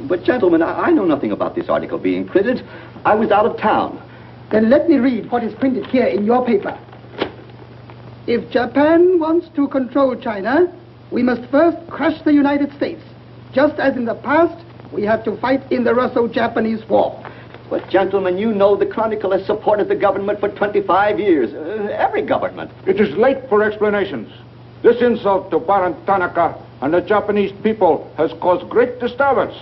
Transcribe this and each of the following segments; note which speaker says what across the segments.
Speaker 1: But, gentlemen, I know nothing about this article being printed. I was out of town.
Speaker 2: Then let me read what is printed here in your paper. If Japan wants to control China, we must first crush the United States. Just as in the past, we had to fight in the Russo-Japanese War.
Speaker 1: But, gentlemen, you know the Chronicle has supported the government for 25 years. Every government.
Speaker 3: It is late for explanations. This insult to Baron Tanaka and the Japanese people has caused great disturbance.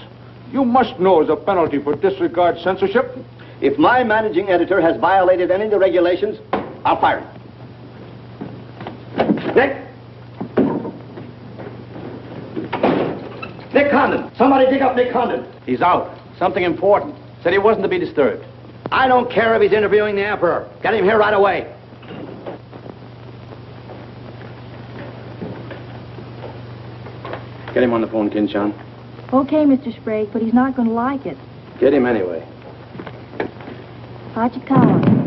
Speaker 3: You must know as a penalty for disregard censorship.
Speaker 1: If my managing editor has violated any of the regulations, I'll fire him. Nick Condon. Somebody dig up Nick Condon.
Speaker 4: He's out. Something important. Said he wasn't to be disturbed.
Speaker 1: I don't care if he's interviewing the Emperor. Get him here right away.
Speaker 4: Get him on the phone, Kin-chan.
Speaker 5: Okay, Mr. Sprague, but he's not going to like it.
Speaker 4: Get him anyway.
Speaker 5: Hachikawa.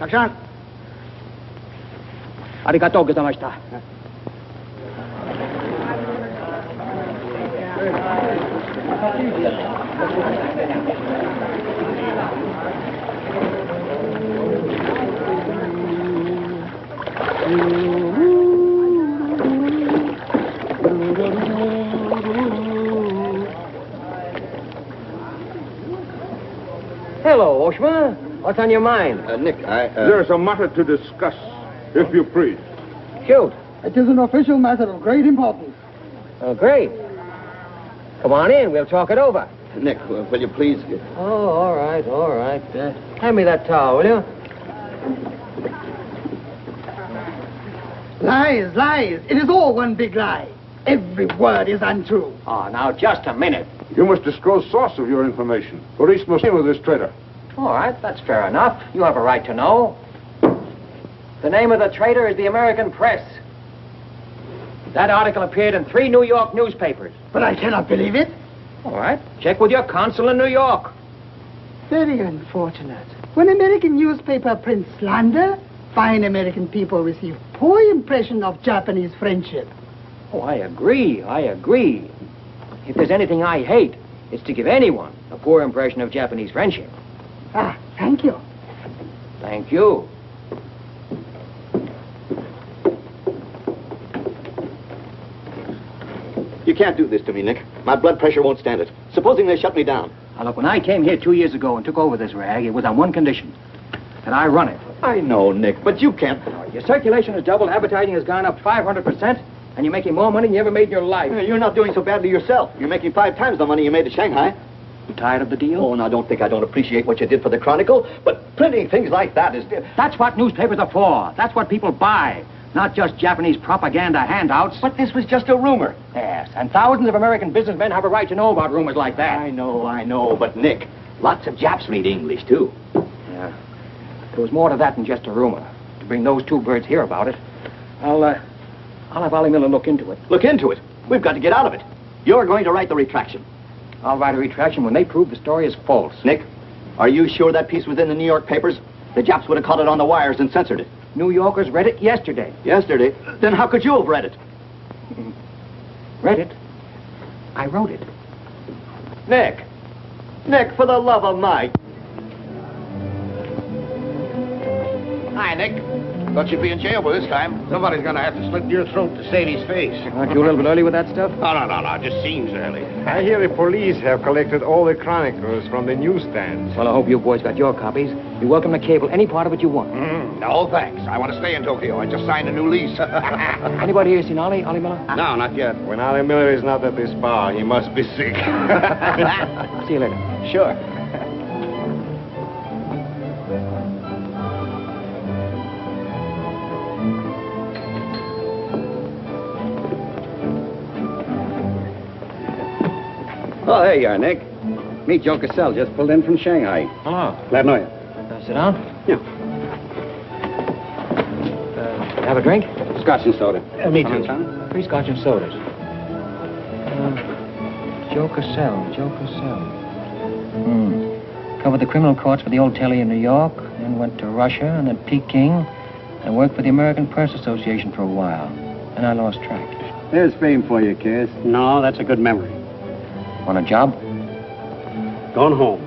Speaker 6: たくさん。
Speaker 4: ありがとうございました。
Speaker 6: Hello, Oshma. What's on your mind?
Speaker 1: Nick,
Speaker 3: There's a matter to discuss, if you please.
Speaker 6: Shoot.
Speaker 2: It is an official matter of great importance.
Speaker 6: Oh, great. Come on in. We'll talk it over.
Speaker 1: Nick, will you please...
Speaker 6: Oh, all right, all right. Hand me that towel, will you?
Speaker 2: Lies, lies. It is all one big lie. Every word is untrue.
Speaker 4: Oh, now, just a minute.
Speaker 3: You must disclose source of your information. Police must deal with this traitor.
Speaker 4: All right, that's fair enough. You have a right to know. The name of the traitor is the American Press. That article appeared in 3 New York newspapers.
Speaker 2: But I cannot believe it.
Speaker 4: All right, check with your consul in New York.
Speaker 2: Very unfortunate. When American newspaper prints slander, fine American people receive poor impression of Japanese friendship.
Speaker 4: Oh, I agree, I agree. If there's anything I hate, it's to give anyone a poor impression of Japanese friendship.
Speaker 2: Ah, thank you.
Speaker 4: Thank you.
Speaker 1: You can't do this to me, Nick. My blood pressure won't stand it. Supposing they shut me down.
Speaker 4: Now, look, when I came here 2 years ago and took over this rag, it was on one condition, that I run it.
Speaker 1: I know, Nick, but you can't...
Speaker 4: Your circulation has doubled, advertising has gone up 500%, and you're making more money than you ever made in your life.
Speaker 1: You're not doing so badly yourself. You're making 5 times the money you made at Shanghai.
Speaker 4: You tired of the deal?
Speaker 1: Oh, now, don't think I don't appreciate what you did for the Chronicle, but printing things like that is...
Speaker 4: That's what newspapers are for. That's what people buy. Not just Japanese propaganda handouts.
Speaker 1: But this was just a rumor.
Speaker 4: Yes, and thousands of American businessmen have a right to know about rumors like that.
Speaker 1: I know, but Nick, lots of Japs read English, too.
Speaker 4: Yeah. There was more to that than just a rumor. To bring those 2 birds here about it, I'll have Ollie Miller look into it.
Speaker 1: Look into it. We've got to get out of it. You're going to write the retraction.
Speaker 4: I'll write a retraction when they prove the story is false.
Speaker 1: Nick, are you sure that piece was in the New York papers? The Japs would have caught it on the wires and censored it.
Speaker 4: New Yorkers read it yesterday.
Speaker 1: Yesterday? Then how could you have read it?
Speaker 4: Read it? I wrote it.
Speaker 1: Nick! Nick, for the love of Mike!
Speaker 7: Hi, Nick. Thought you'd be in jail by this time. Somebody's gonna have to slit your throat to save his face.
Speaker 4: Aren't you a little bit early with that stuff?
Speaker 7: No. It just seems early.
Speaker 8: I hear the police have collected all the chronicles from the newsstands.
Speaker 4: Well, I hope you boys got your copies. You're welcome to cable any part of it you want.
Speaker 7: No, thanks. I want to stay in Tokyo. I just signed a new lease.
Speaker 4: Anybody here seen Ollie Miller?
Speaker 7: No, not yet.
Speaker 8: When Ollie Miller is not at this bar, he must be sick.
Speaker 4: See you later.
Speaker 1: Sure.
Speaker 9: Oh, there you are, Nick. Meet Joe Cassell, just pulled in from Shanghai.
Speaker 4: Hello.
Speaker 9: Glad to know you.
Speaker 4: Sit down.
Speaker 9: Yeah.
Speaker 4: Have a drink?
Speaker 9: Scotch and soda.
Speaker 8: Me too.
Speaker 4: 3 Scotch and sodas. Joe Cassell. Covered the criminal courts for the old telly in New York, then went to Russia and at Peking, and worked for the American Press Association for a while. And I lost track.
Speaker 9: There's fame for you, Cass.
Speaker 10: No, that's a good memory.
Speaker 4: Want a job?
Speaker 10: Going home.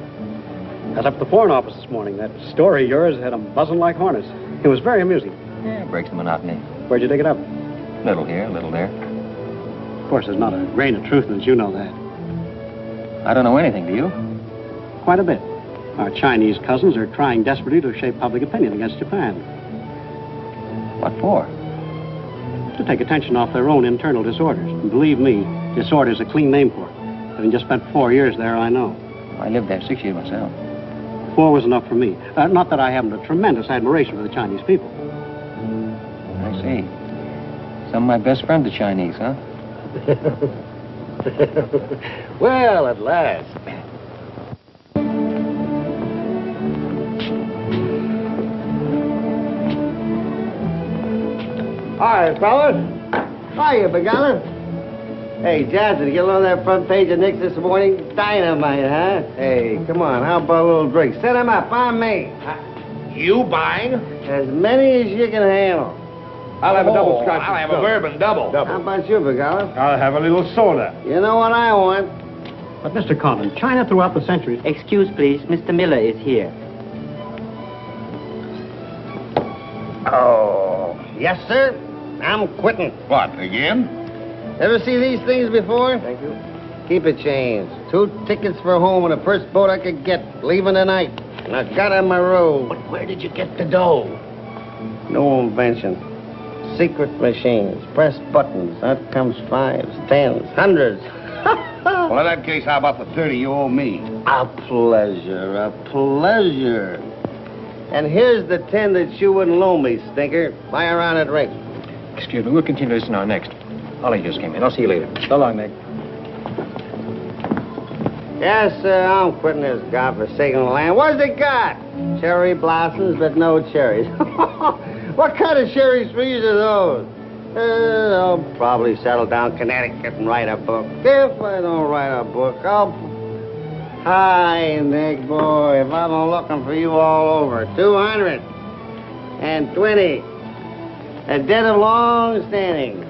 Speaker 10: I was up at the Foreign Office this morning. That story of yours had them buzzing like hornets. It was very amusing.
Speaker 4: Yeah, breaks the monotony.
Speaker 10: Where'd you dig it up?
Speaker 4: Little here, little there.
Speaker 10: Of course, there's not a grain of truth in it. You know that.
Speaker 4: I don't know anything, do you?
Speaker 10: Quite a bit. Our Chinese cousins are trying desperately to shape public opinion against Japan.
Speaker 4: What for?
Speaker 10: To take attention off their own internal disorders. And believe me, disorder's a clean name for it. Having just spent 4 years there, I know.
Speaker 4: I lived there 6 years myself.
Speaker 10: 4 was enough for me. Not that I haven't a tremendous admiration for the Chinese people.
Speaker 4: I see. Some of my best friends are Chinese, huh?
Speaker 7: Well, at last.
Speaker 6: Hi, fellas. Hiya, Begala. Hey, Jazzy, did you get on that front page of Nick's this morning? Dynamite, huh? Hey, come on, how about a little drink? Set him up, on me.
Speaker 7: You buying?
Speaker 6: As many as you can handle.
Speaker 8: I'll have a double scotch.
Speaker 7: I'll have a bourbon double.
Speaker 6: How about you, Begala?
Speaker 8: I'll have a little soda.
Speaker 6: You know what I want?
Speaker 10: But, Mr. Conlon, China throughout the centuries...
Speaker 11: Excuse, please. Mr. Miller is here.
Speaker 6: Oh, yes, sir. I'm quitting.
Speaker 7: What, again?
Speaker 6: Ever see these things before? Thank you. Keep it changed. 2 tickets for home on the first boat I could get, leaving tonight. And I got on my road.
Speaker 7: But where did you get the dough?
Speaker 6: No invention. Secret machines. Press buttons. Out comes 5s, 10s, 100s.
Speaker 7: Well, in that case, how about the 30 you owe me?
Speaker 6: A pleasure, a pleasure. And here's the 10 that you wouldn't loan me, stinker. Buy a round of drink.
Speaker 4: Excuse me, we'll continue this in our next. Ollie just came in. I'll see you later. So long, Nick.
Speaker 6: Yes, sir, I'm quitting this godforsaken land. What's it got? Cherry blossoms, but no cherries. What kind of cherry trees are those? I'll probably settle down Connecticut and write a book. If I don't write a book, I'll... Hi, Nick, boy. If I've been looking for you all over. 220. A debt of long standing.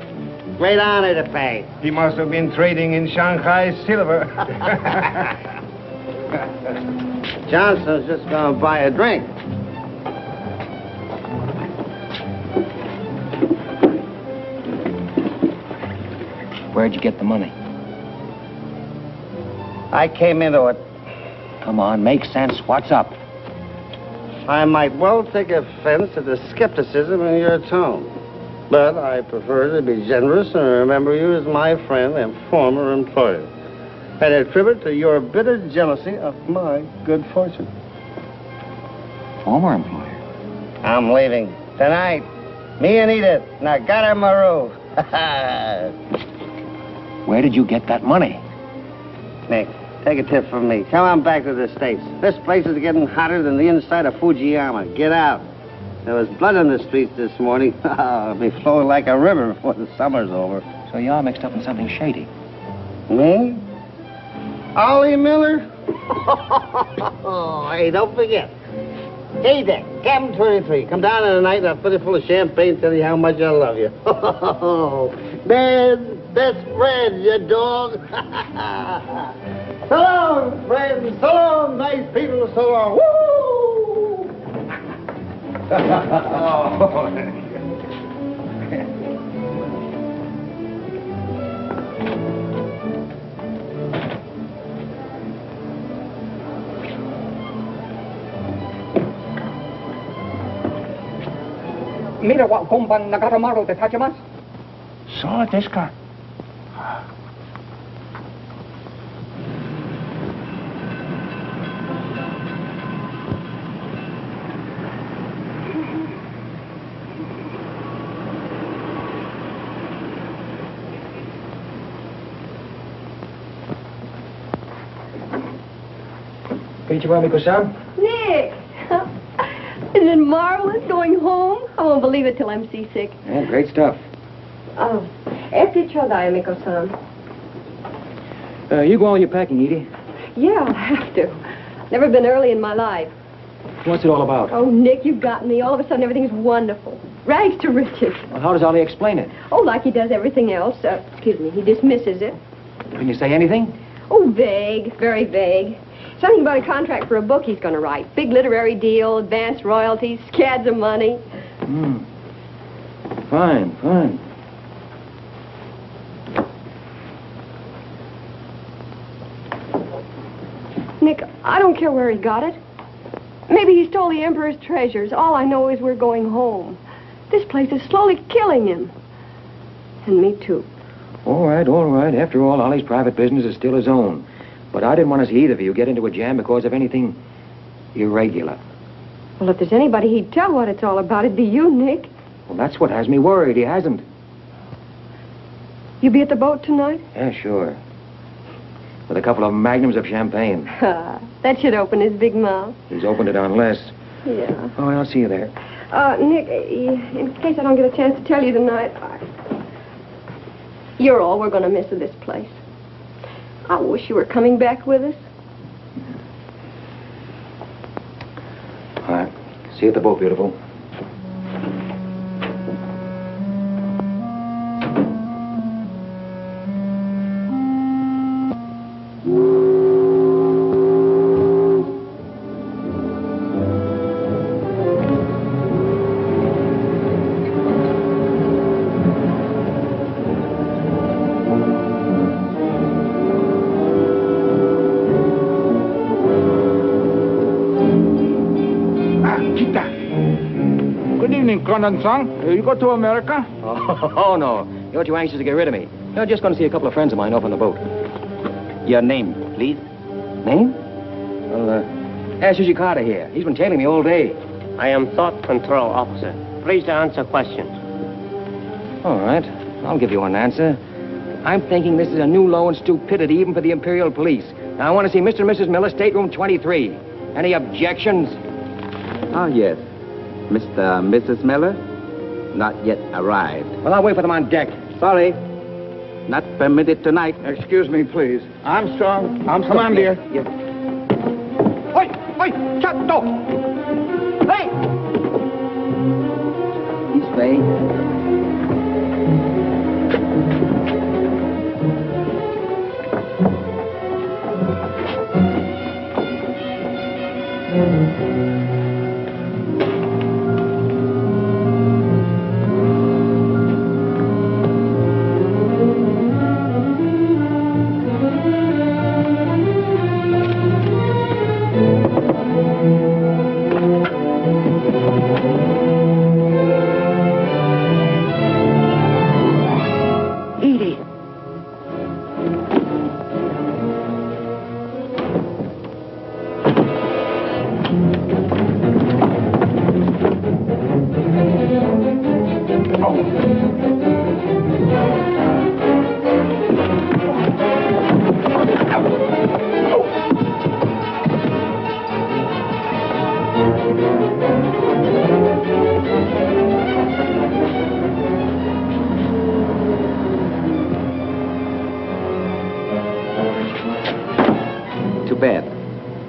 Speaker 6: Great honor to pay.
Speaker 8: He must have been trading in Shanghai silver.
Speaker 6: Johnson's just going to buy a drink.
Speaker 4: Where'd you get the money?
Speaker 6: I came into it.
Speaker 4: Come on, make sense. What's up?
Speaker 6: I might well take offense at the skepticism in your tone. But I prefer to be generous and remember you as my friend and former employer. And attribute to your bitter jealousy of my good fortune.
Speaker 4: Former employer?
Speaker 6: I'm leaving tonight. Me and Edith. And I got on my roof.
Speaker 4: Where did you get that money?
Speaker 6: Nick, take a tip from me. Come on back to the States. This place is getting hotter than the inside of Fujiyama. Get out. There was blood on the streets this morning. It'll be flowing like a river before the summer's over.
Speaker 4: So you're mixed up in something shady.
Speaker 6: Me? Ollie Miller? Hey, don't forget. Hey, Dick, Captain 23. Come down in the night and I'll fill you full of champagne and tell you how much I love you. Man's best friend, you dog. So long, friends. So long, nice people. So long. Woo!
Speaker 2: Mira wa komban nagaramaru de tachimasu.
Speaker 7: So this guy.
Speaker 4: Konnichiwa, Miko-san.
Speaker 12: Nick! Isn't it marvelous going home? I won't believe it till I'm seasick.
Speaker 4: Yeah, great stuff.
Speaker 12: Oh, esti chodai, Miko-san.
Speaker 4: You go on your packing, Edie.
Speaker 12: Yeah, I'll have to. Never been early in my life.
Speaker 4: What's it all about?
Speaker 12: Oh, Nick, you've got me. All of a sudden, everything's wonderful. Rags to riches.
Speaker 4: Well, how does Ollie explain it?
Speaker 12: Oh, like he does everything else. Excuse me, he dismisses it.
Speaker 4: Can you say anything?
Speaker 12: Oh, vague, very vague. Something about a contract for a book he's going to write. Big literary deal, advanced royalties, scads of money.
Speaker 4: Fine, fine.
Speaker 12: Nick, I don't care where he got it. Maybe he stole the Emperor's treasures. All I know is we're going home. This place is slowly killing him. And me, too.
Speaker 4: All right, all right. After all, Ollie's private business is still his own. But I didn't want to see either of you get into a jam because of anything irregular.
Speaker 12: Well, if there's anybody he'd tell what it's all about, it'd be you, Nick.
Speaker 4: Well, that's what has me worried. He hasn't.
Speaker 12: You be at the boat tonight?
Speaker 4: Yeah, sure. With a couple of magnums of champagne.
Speaker 12: That should open his big mouth.
Speaker 4: He's opened it on less.
Speaker 12: Yeah.
Speaker 4: Oh, I'll see you there.
Speaker 12: Nick, in case I don't get a chance to tell you tonight, you're all we're going to miss of this place. I wish you were coming back with us.
Speaker 4: All right. See you at the boat, beautiful.
Speaker 3: Condensang, you go to America?
Speaker 4: Oh, no. You're too anxious to get rid of me. You're just going to see a couple of friends of mine off on the boat.
Speaker 11: Your name, please?
Speaker 4: Name? Well, ask Susie Carter here. He's been tailing me all day.
Speaker 13: I am Thought Control Officer. Please to answer questions.
Speaker 4: All right. I'll give you an answer. I'm thinking this is a new low in stupidity even for the Imperial Police. Now, I want to see Mr. and Mrs. Miller, stateroom 23. Any objections?
Speaker 11: Ah, yes. Mr. and Mrs. Miller? Not yet arrived.
Speaker 4: Well, I'll wait for them on deck.
Speaker 11: Sorry. Not permitted tonight.
Speaker 3: Excuse me, please. Armstrong. Come on, dear.
Speaker 4: Yeah.
Speaker 3: Oi! Shut the door!
Speaker 4: Hey!
Speaker 11: This way.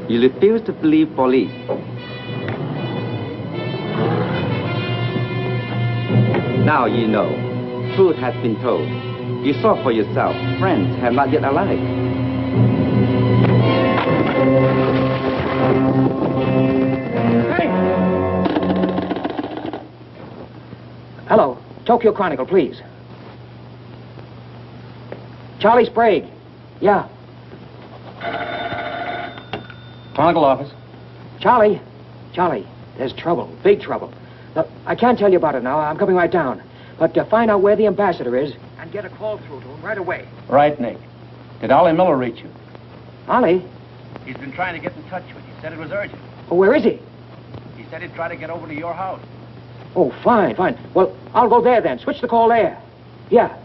Speaker 11: You refuse to believe police. Now you know. Truth has been told. You saw for yourself. Friends have not yet arrived.
Speaker 4: Hey! Hello. Tokyo Chronicle, please. Charlie Sprague. Yeah.
Speaker 10: Chronicle office.
Speaker 4: Charlie, there's trouble, big trouble. Look, I can't tell you about it now. I'm coming right down. But find out where the ambassador is and get a call through to him right away.
Speaker 10: Right, Nick. Did Ollie Miller reach you?
Speaker 4: Ollie?
Speaker 14: He's been trying to get in touch with you. Said it was urgent.
Speaker 4: Oh, where is he?
Speaker 14: He said he'd try to get over to your house.
Speaker 4: Oh, fine. Well, I'll go there then. Switch the call there. Yeah.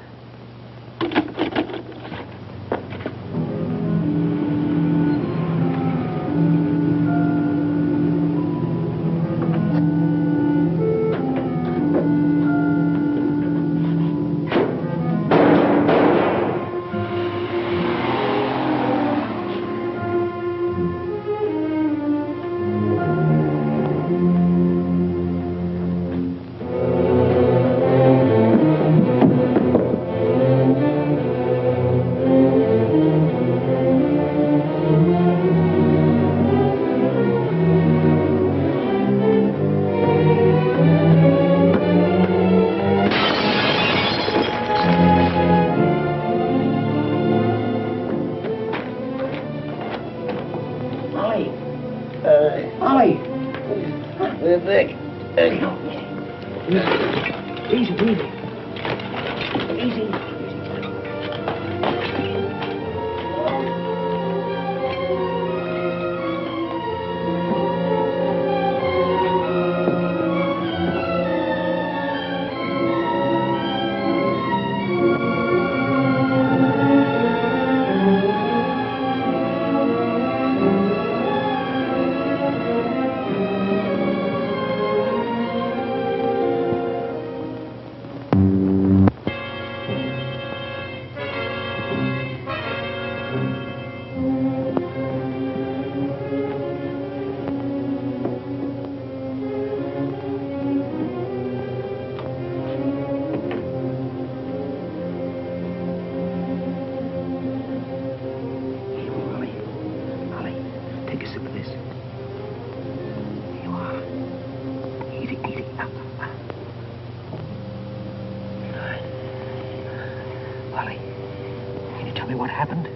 Speaker 15: happened?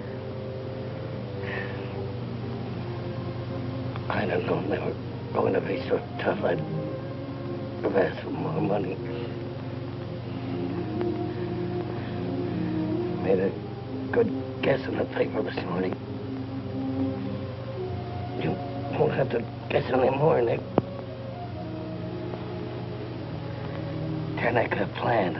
Speaker 16: I don't know. They were going to be so tough, I'd have asked for more money. Made a good guess in the paper this morning. You won't have to guess anymore, Nick. Cagney could have planned.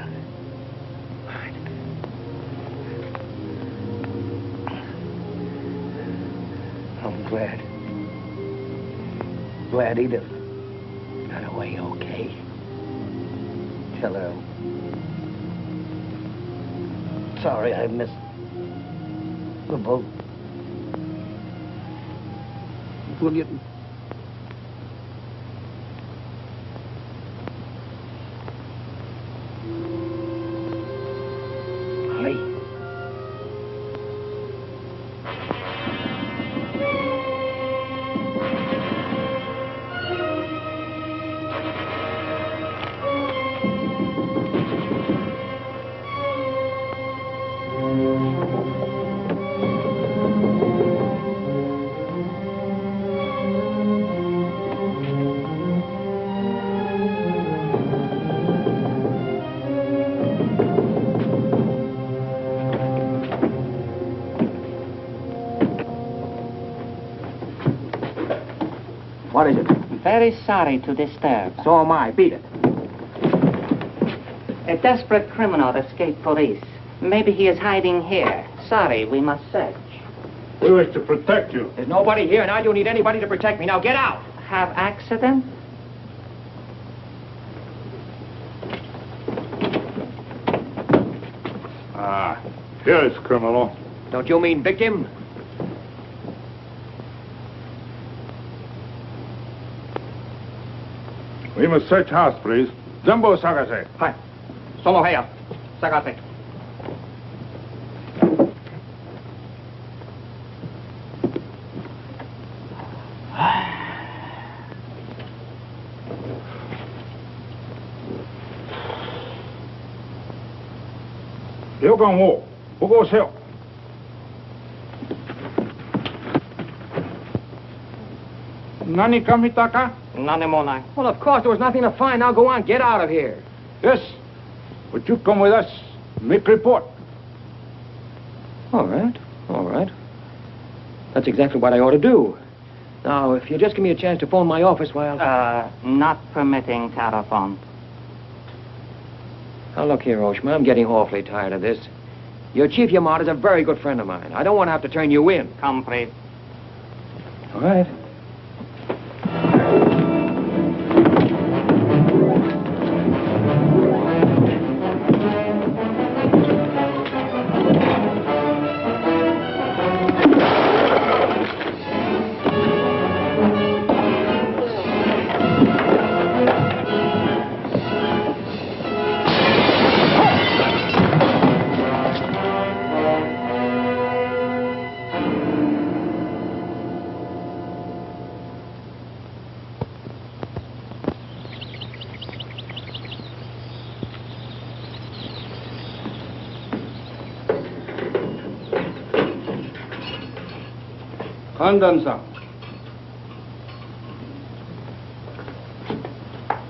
Speaker 16: I'm glad Edith got away okay. Tell her I'm sorry I missed the boat.
Speaker 2: Will you...
Speaker 4: What is it?
Speaker 17: Very sorry to disturb.
Speaker 4: So am I. Beat it.
Speaker 17: A desperate criminal escaped police. Maybe he is hiding here. Sorry, we must search.
Speaker 3: We wish to protect you.
Speaker 4: There's nobody here, and I don't need anybody to protect me. Now get out.
Speaker 17: Have accident?
Speaker 3: Ah, here is criminal.
Speaker 4: Don't you mean victim?
Speaker 3: We must search house, please. Jumbo Sagase.
Speaker 4: Hi. Solo heya. Sagase.
Speaker 3: 요강호, 보고 오세요. Nani kamitaka?
Speaker 4: Nanemona. Well, of course, there was nothing to find. Now go on. Get out of here.
Speaker 3: Yes. But you come with us. Make report.
Speaker 4: All right. All right. That's exactly what I ought to do. Now, if you just give me a chance to phone my office while...
Speaker 17: Not permitting telephone.
Speaker 4: Now, look here, Oshma. I'm getting awfully tired of this. Your Chief Yamada is a very good friend of mine. I don't want to have to turn you in.
Speaker 17: Compris.
Speaker 4: All right.
Speaker 6: Condon-san.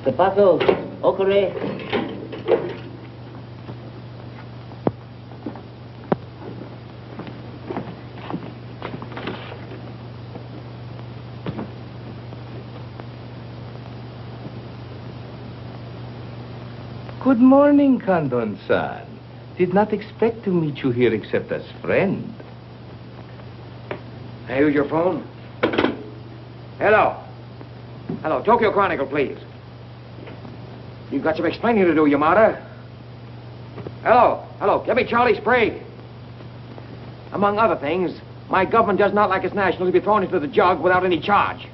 Speaker 17: The bottle, okure.
Speaker 18: Good morning, Condon-san. Did not expect to meet you here except as friend.
Speaker 4: Hey, use your phone. Hello. Hello, Tokyo Chronicle, please. You've got some explaining to do, Yamada. Hello. Hello, give me Charlie Sprague. Among other things, my government does not like its nationals to be thrown into the jug without any charge.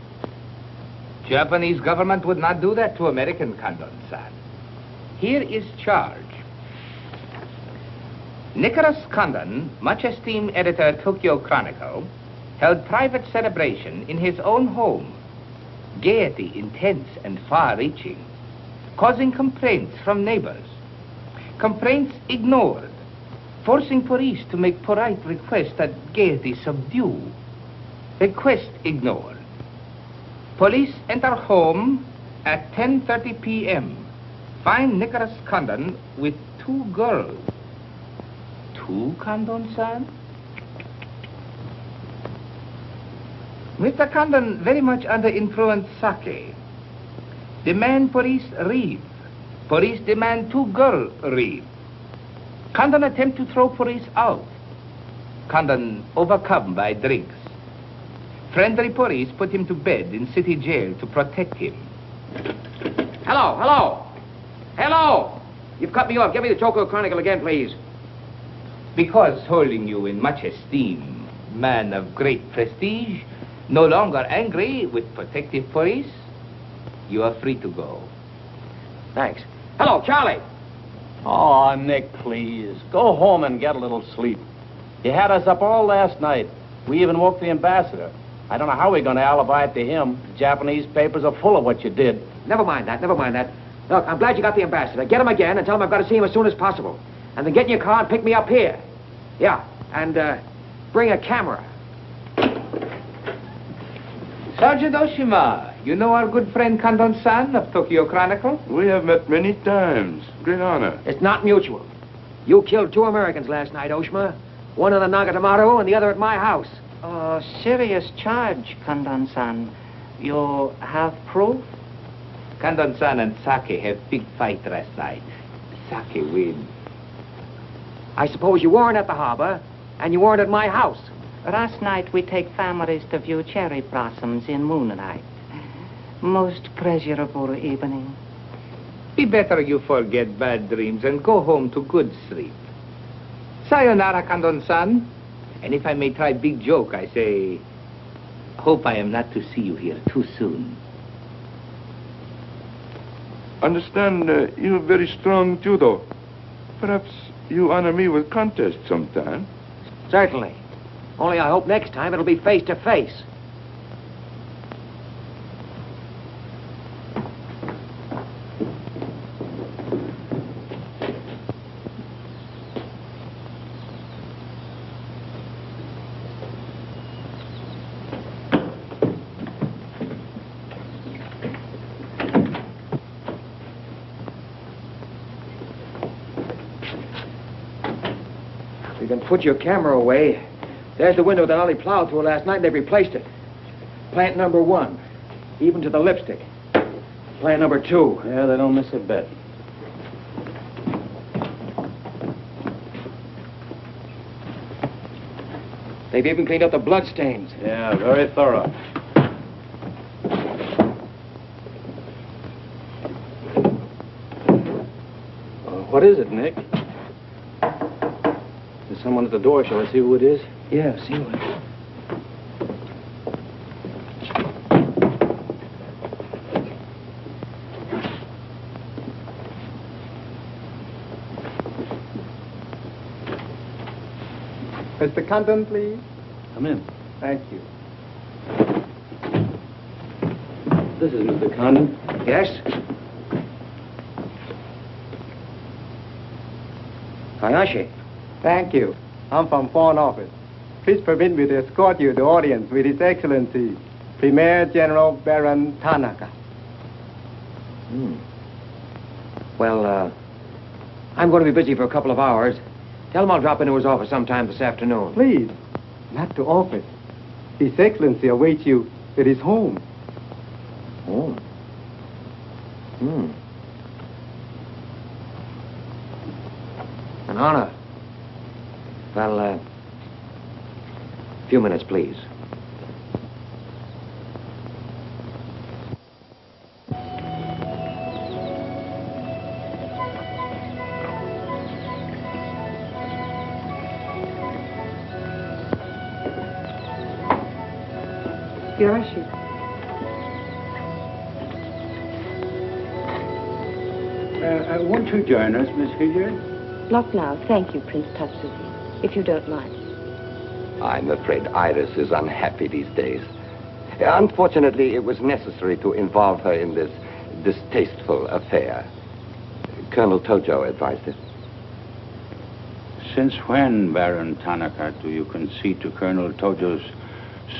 Speaker 18: Japanese government would not do that to American, Condon-san. Here is charge. Nicholas Condon, much esteemed editor Tokyo Chronicle, held private celebration in his own home. Gaiety intense and far-reaching, causing complaints from neighbors. Complaints ignored. forcing police to make polite requests that Gaiety subdue. Request ignored. Police enter home at 10:30 p.m. Find Nicholas Condon with 2 girls. 2, Condon-san? Mr. Condon very much under influence sake. Demand police leave. Police demand 2 girls leave. Condon attempt to throw police out. Condon overcome by drinks. Friendly police put him to bed in city jail to protect him.
Speaker 4: Hello, hello. Hello. You've cut me off. Give me the Tokyo Chronicle again, please.
Speaker 18: Because holding you in much esteem, man of great prestige, no longer angry with protective police, you are free to go.
Speaker 4: Thanks. Hello, Charlie.
Speaker 15: Oh, Nick, please. Go home and get a little sleep. You had us up all last night. We even woke the ambassador. I don't know how we're going to alibi it to him. The Japanese papers are full of what you did.
Speaker 4: Never mind that, never mind that. Look, I'm glad you got the ambassador. Get him again and tell him I've got to see him as soon as possible. And then get in your car and pick me up here. Yeah, and bring a camera.
Speaker 18: Sergeant Oshima, you know our good friend Condon-san of Tokyo Chronicle?
Speaker 3: We have met many times. Great honor.
Speaker 4: It's not mutual. You killed 2 Americans last night, Oshima. One in the Nagatomaru and the other at my house.
Speaker 17: Oh, serious charge, Condon-san. You have proof?
Speaker 18: Condon-san and Sake have big fight last night. Sake win.
Speaker 4: I suppose you weren't at the harbor, and you weren't at my house.
Speaker 17: Last night we take families to view cherry blossoms in moonlight. Most pleasurable evening.
Speaker 18: Be better you forget bad dreams and go home to good sleep. Sayonara, Condon-san. And if I may try big joke, I say, hope I am not to see you here too soon.
Speaker 3: Understand, you have very strong judo. Perhaps you honor me with contest sometime.
Speaker 4: Certainly. Only I hope next time it'll be face to face. You can put your camera away. There's the window that Ollie plowed through last night, and they've replaced it. Plant number 1, even to the lipstick. Plant number 2.
Speaker 15: Yeah, they don't miss a bit.
Speaker 4: They've even cleaned up the blood stains.
Speaker 15: Yeah, very thorough. What is it, Nick? There's someone at the door. Shall I see who it is?
Speaker 4: Yeah, see who it is.
Speaker 19: Mr. Condon, please.
Speaker 15: Come in.
Speaker 19: Thank you.
Speaker 15: This is Mr. Condon.
Speaker 4: Yes? Hayashi.
Speaker 19: Thank you. I'm from Foreign Office. Please permit me to escort you to the audience with His Excellency, Premier General Baron Tanaka.
Speaker 4: Well, I'm going to be busy for a couple of hours. Tell him I'll drop into his office sometime this afternoon.
Speaker 19: Please, not to office. His Excellency awaits you at his home.
Speaker 4: Home? An honor. Well, a few minutes, please.
Speaker 12: Yoshi.
Speaker 20: Won't you join us, Miss Hilliard?
Speaker 21: Not now, thank you, Prince Tatsuki, if you don't mind.
Speaker 22: I'm afraid Iris is unhappy these days. Unfortunately, it was necessary to involve her in this distasteful affair. Colonel Tojo advised it.
Speaker 20: Since when, Baron Tanaka, do you concede to Colonel Tojo's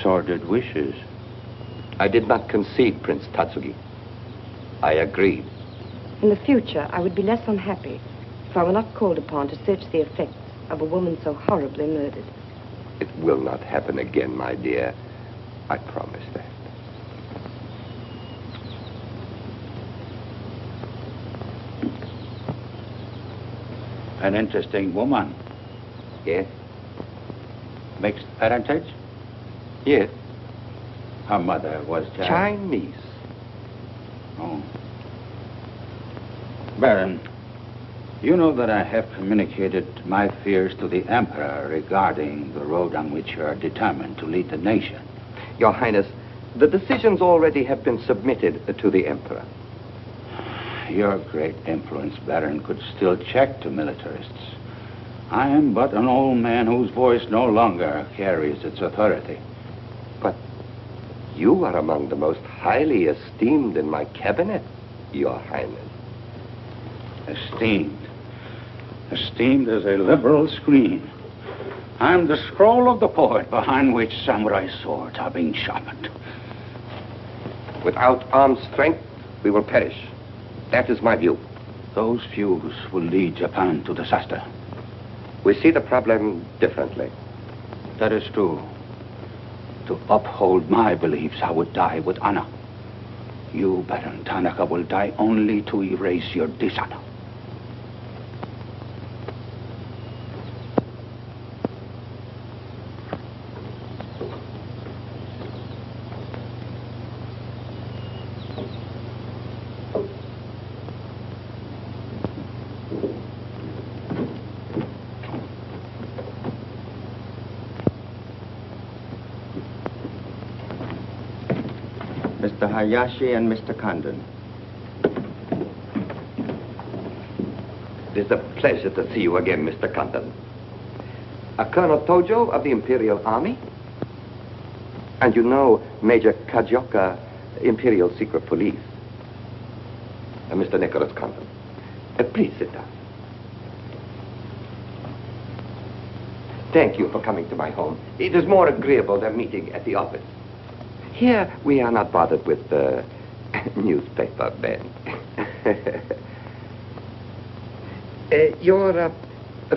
Speaker 20: sordid wishes?
Speaker 22: I did not concede, Prince Tatsugi. I agreed.
Speaker 21: In the future, I would be less unhappy if I were not called upon to search the effects of a woman so horribly murdered.
Speaker 22: It will not happen again, my dear. I promise that.
Speaker 20: An interesting woman.
Speaker 22: Yes?
Speaker 20: Mixed parentage?
Speaker 22: Yes.
Speaker 20: Her mother was
Speaker 22: Chinese.
Speaker 20: Oh. Baron, you know that I have communicated my fears to the Emperor regarding the road on which you are determined to lead the nation.
Speaker 22: Your Highness, the decisions already have been submitted to the Emperor.
Speaker 20: Your great influence, Baron, could still check the militarists. I am but an old man whose voice no longer carries its authority.
Speaker 22: But you are among the most highly esteemed in my cabinet, Your Highness.
Speaker 20: Esteemed. Esteemed as a liberal screen. I'm the scroll of the poet behind which samurai swords are being sharpened.
Speaker 22: Without armed strength, we will perish. That is my view.
Speaker 20: Those views will lead Japan to disaster.
Speaker 22: We see the problem differently.
Speaker 20: That is true. To uphold my beliefs, I would die with honor. You, Baron Tanaka, will die only to erase your dishonor.
Speaker 1: Mr. Hayashi and Mr. Condon.
Speaker 22: It is a pleasure to see you again, Mr. Condon. Colonel Tojo of the Imperial Army. And you know Major Kajioka, Imperial Secret Police. Mr. Nicholas Condon. Please sit down. Thank you for coming to my home. It is more agreeable than meeting at the office. Here, we are not bothered with the newspaper men. Your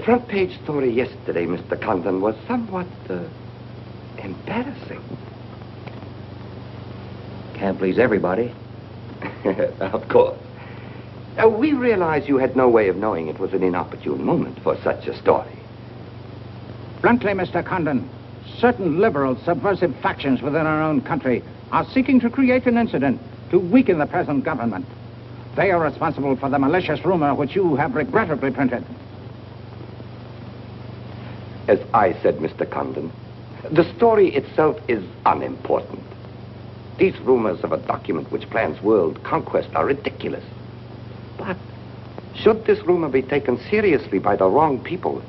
Speaker 22: front page story yesterday, Mr. Condon, was somewhat embarrassing.
Speaker 4: Can't please everybody.
Speaker 22: Of course. We realize you had no way of knowing it was an inopportune moment for such a story.
Speaker 5: Bluntly, Mr. Condon, certain liberal subversive factions within our own country are seeking to create an incident to weaken the present government. They are responsible for the malicious rumor which you have regrettably printed.
Speaker 22: As I said, Mr. Condon, the story itself is unimportant. These rumors of a document which plans world conquest are ridiculous. But should this rumor be taken seriously by the wrong people,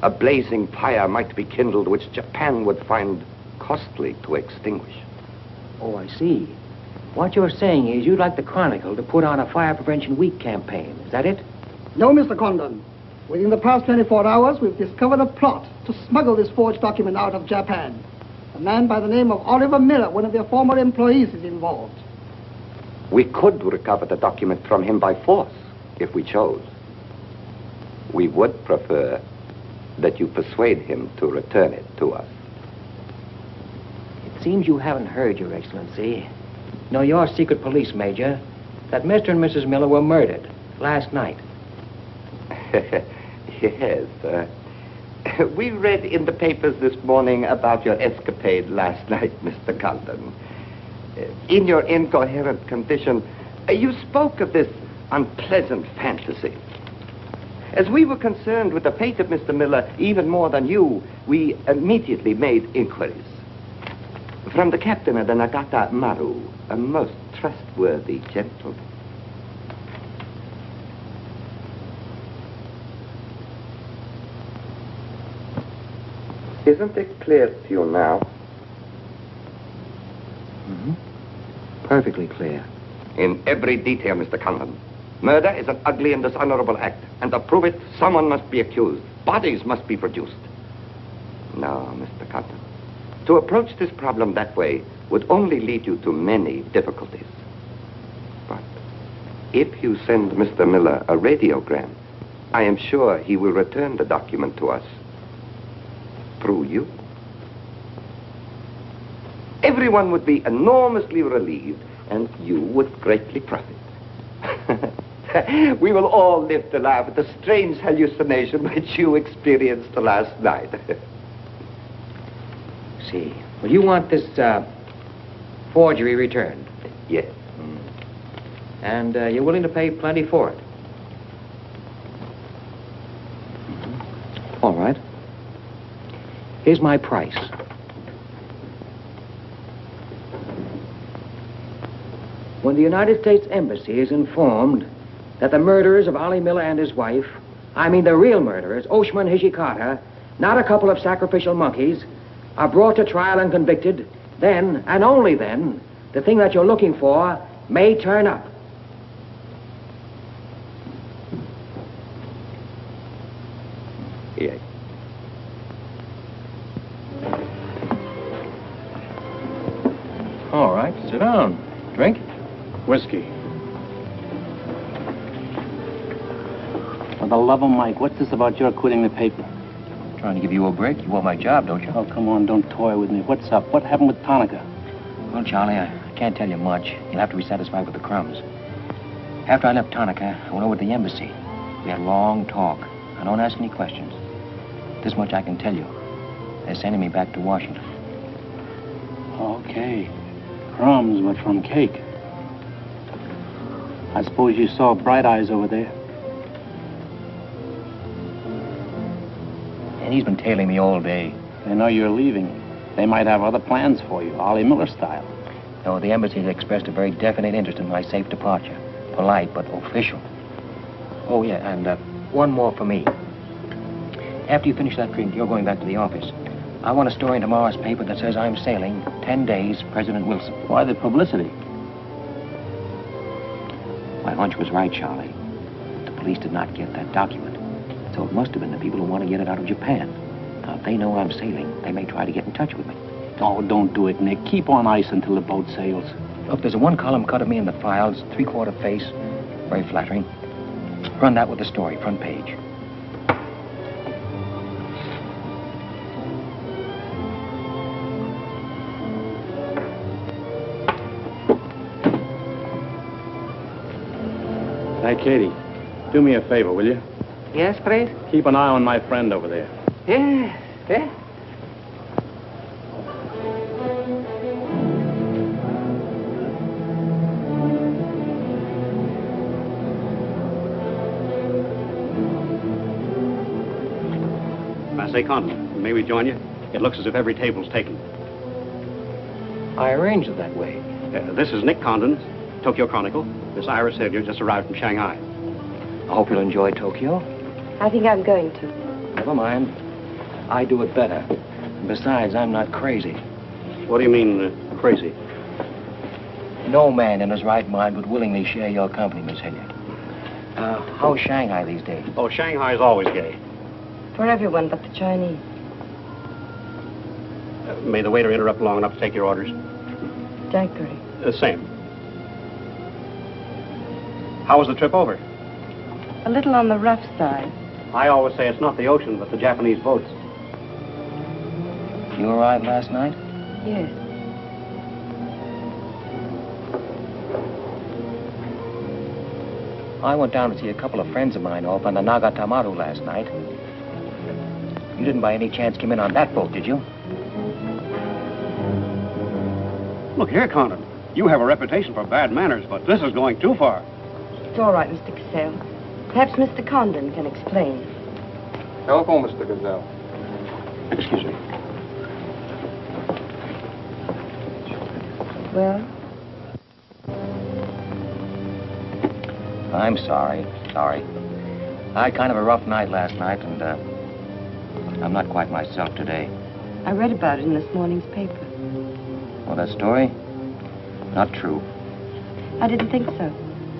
Speaker 22: a blazing fire might be kindled which Japan would find costly to extinguish.
Speaker 4: Oh, I see. What you're saying is you'd like the Chronicle to put on a Fire Prevention Week campaign. Is that it?
Speaker 2: No, Mr. Condon. Within the past 24 hours, we've discovered a plot to smuggle this forged document out of Japan. A man by the name of Oliver Miller, one of their former employees, is involved.
Speaker 22: We could recover the document from him by force, if we chose. We would prefer that you persuade him to return it to us.
Speaker 4: It seems you haven't heard, Your Excellency. No, your secret police, Major, that Mr. and Mrs. Miller were murdered last night.
Speaker 22: Yes. We read in the papers this morning about your escapade last night, Mr. Condon. In your incoherent condition, you spoke of this unpleasant fantasy. As we were concerned with the fate of Mr. Miller even more than you, we immediately made inquiries. From the captain of the Nagata Maru, a most trustworthy gentleman. Isn't it clear to you now?
Speaker 4: Mm-hmm. Perfectly clear.
Speaker 22: In every detail, Mr. Condon. Murder is an ugly and dishonorable act, and to prove it, someone must be accused. Bodies must be produced. No, Mr. Cotton. To approach this problem that way would only lead you to many difficulties. But if you send Mr. Miller a radiogram, I am sure he will return the document to us through you. Everyone would be enormously relieved, and you would greatly profit. We will all live to laugh at the strange hallucination which you experienced last night.
Speaker 4: See. Well, you want this forgery returned?
Speaker 22: Yes.
Speaker 4: And you're willing to pay plenty for it? All right. Here's my price. When the United States Embassy is informed that the murderers of Ollie Miller and his wife, I mean the real murderers, Oshman and Hijikata, not a couple of sacrificial monkeys, are brought to trial and convicted, then, and only then, the thing that you're looking for may turn up.
Speaker 22: Yes.
Speaker 4: All right, sit down. Drink?
Speaker 10: Whiskey. For the love of Mike, what's this about your quitting the paper?
Speaker 4: Trying to give you a break. You want my job, don't you?
Speaker 10: Oh, come on, don't toy with me. What's up? What happened with Tonica?
Speaker 4: Well, Charlie, I can't tell you much. You'll have to be satisfied with the crumbs. After I left Tonica, I went over to the embassy. We had a long talk. I don't ask any questions. This much I can tell you. They're sending me back to Washington.
Speaker 10: Okay. Crumbs, but from cake. I suppose you saw Bright Eyes over there.
Speaker 4: And he's been tailing me all day.
Speaker 10: They know you're leaving. They might have other plans for you, Ollie Miller style.
Speaker 4: No, the embassy has expressed a very definite interest in my safe departure. Polite, but official. Oh, yeah, and one more for me. After you finish that drink, you're going back to the office. I want a story in tomorrow's paper that says I'm sailing 10 days, President Wilson.
Speaker 10: Why the publicity?
Speaker 4: My hunch was right, Charlie. The police did not get that document. So it must have been the people who want to get it out of Japan. Now, if they know I'm sailing, they may try to get in touch with me.
Speaker 10: Oh, don't do it, Nick. Keep on ice until the boat sails.
Speaker 4: Look, there's a one-column cut of me in the files, three-quarter face. Very flattering. Run that with the story, front page.
Speaker 10: Hey, Katie, do me a favor, will you?
Speaker 17: Yes, please?
Speaker 10: Keep an eye on my friend over there.
Speaker 17: Yes, yes.
Speaker 10: I say, Condon, may we join you? It looks as if every table's taken.
Speaker 4: I arranged it that way.
Speaker 10: This is Nick Condon, Tokyo Chronicle. Miss Iris Sylvia just arrived from Shanghai.
Speaker 4: I hope you'll enjoy Tokyo.
Speaker 21: I think I'm going to.
Speaker 4: Never mind. I do it better. Besides, I'm not crazy.
Speaker 10: What do you mean, crazy?
Speaker 4: No man in his right mind would willingly share your company, Miss Hilliard. How's Shanghai these days?
Speaker 10: Oh, Shanghai's always gay.
Speaker 21: For everyone but the Chinese.
Speaker 10: May the waiter interrupt long enough to take your orders?
Speaker 21: Daiquiri.
Speaker 10: Same. How was the trip over?
Speaker 21: A little on the rough side.
Speaker 10: I always say it's not the ocean, but the Japanese boats.
Speaker 4: You arrived last night?
Speaker 21: Yes.
Speaker 4: I went down to see a couple of friends of mine off on the Nagatamaru last night. You didn't by any chance come in on that boat, did you?
Speaker 10: Look here, Condon. You have a reputation for bad manners, but this is going too far.
Speaker 21: It's all right, Mr. Cassell. Perhaps Mr. Condon can explain.
Speaker 3: Telephone, Mr. Gazelle.
Speaker 10: Excuse me.
Speaker 21: Well?
Speaker 4: I'm sorry. Sorry. I had kind of a rough night last night, and I'm not quite myself today.
Speaker 21: I read about it in this morning's paper.
Speaker 4: Well, that story? Not true.
Speaker 21: I didn't think so.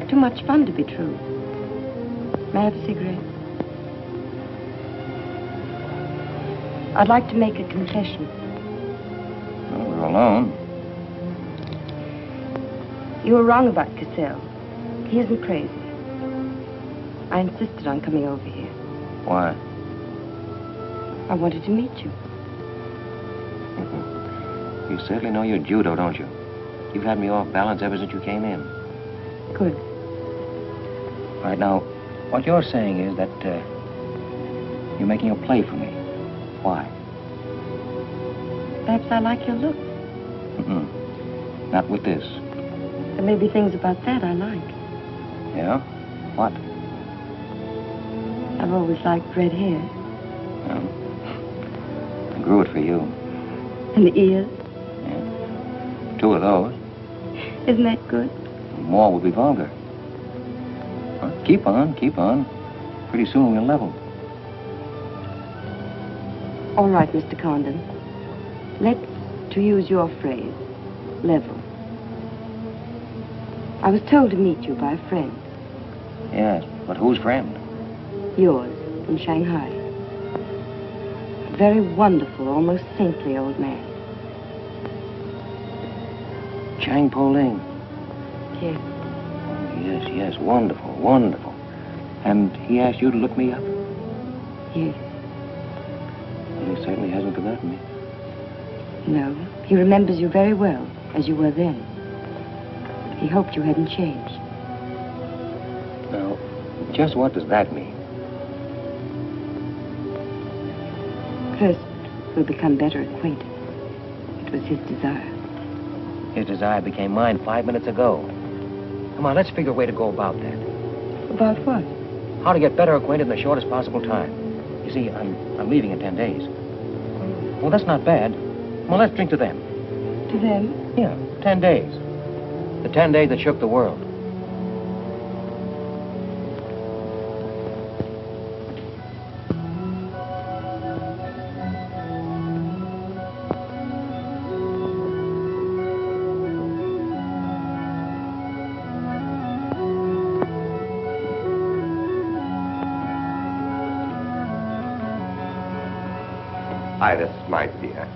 Speaker 21: Too much fun to be true. May I have a cigarette? I'd like to make a confession.
Speaker 4: Well, we're alone.
Speaker 21: You were wrong about Cassell. He isn't crazy. I insisted on coming over here.
Speaker 4: Why?
Speaker 21: I wanted to meet you.
Speaker 4: You certainly know your judo, don't you? You've had me off balance ever since you came in.
Speaker 21: Good.
Speaker 4: Right now, what you're saying is that you're making a play for me. Why?
Speaker 21: Perhaps I like your look.
Speaker 4: Not with this.
Speaker 21: There may be things about that I like.
Speaker 4: Yeah? What?
Speaker 21: I've always liked red hair.
Speaker 4: I grew it for you.
Speaker 21: And the ears.
Speaker 4: 2 of those.
Speaker 21: Isn't that good?
Speaker 4: More would be vulgar. Well, keep on, keep on. Pretty soon we'll level.
Speaker 21: All right, Mr. Condon. Let's, to use your phrase, level. I was told to meet you by a friend.
Speaker 4: Yes, but whose friend?
Speaker 21: Yours, in Shanghai. A very wonderful, almost saintly old man.
Speaker 4: Chang Po Ling.
Speaker 21: Yes.
Speaker 4: Oh, yes, wonderful, wonderful. And he asked you to look me up?
Speaker 21: Yes.
Speaker 4: Well, he certainly hasn't forgotten me.
Speaker 21: No, he remembers you very well, as you were then. He hoped you hadn't changed.
Speaker 4: Now, just what does that mean?
Speaker 21: First, we'll become better acquainted. It was his desire.
Speaker 4: His desire became mine 5 minutes ago. Come on, let's figure a way to go about that.
Speaker 21: About what?
Speaker 4: How to get better acquainted in the shortest possible time. You see, I'm leaving in 10 days. Well, that's not bad. Well, let's drink to them.
Speaker 21: To them?
Speaker 4: Yeah, 10 days. The 10 days that shook the world.
Speaker 22: Iris, my dear.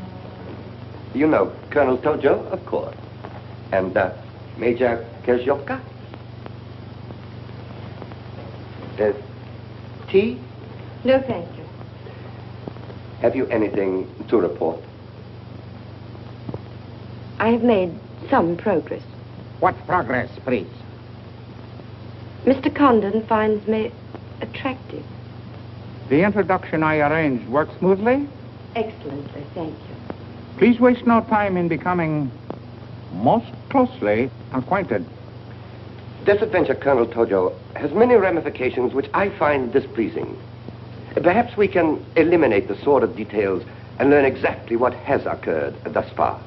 Speaker 22: You know Colonel Tojo, of course. And Major Kerzhovka? Tea?
Speaker 21: No, thank you.
Speaker 22: Have you anything to report?
Speaker 21: I have made some progress.
Speaker 5: What progress, please?
Speaker 21: Mr. Condon finds me attractive.
Speaker 5: The introduction I arranged worked smoothly?
Speaker 21: Excellently, thank you.
Speaker 5: Please waste no time in becoming most closely acquainted.
Speaker 22: This adventure, Colonel Tojo, has many ramifications which I find displeasing. Perhaps we can eliminate the sordid details and learn exactly what has occurred thus far.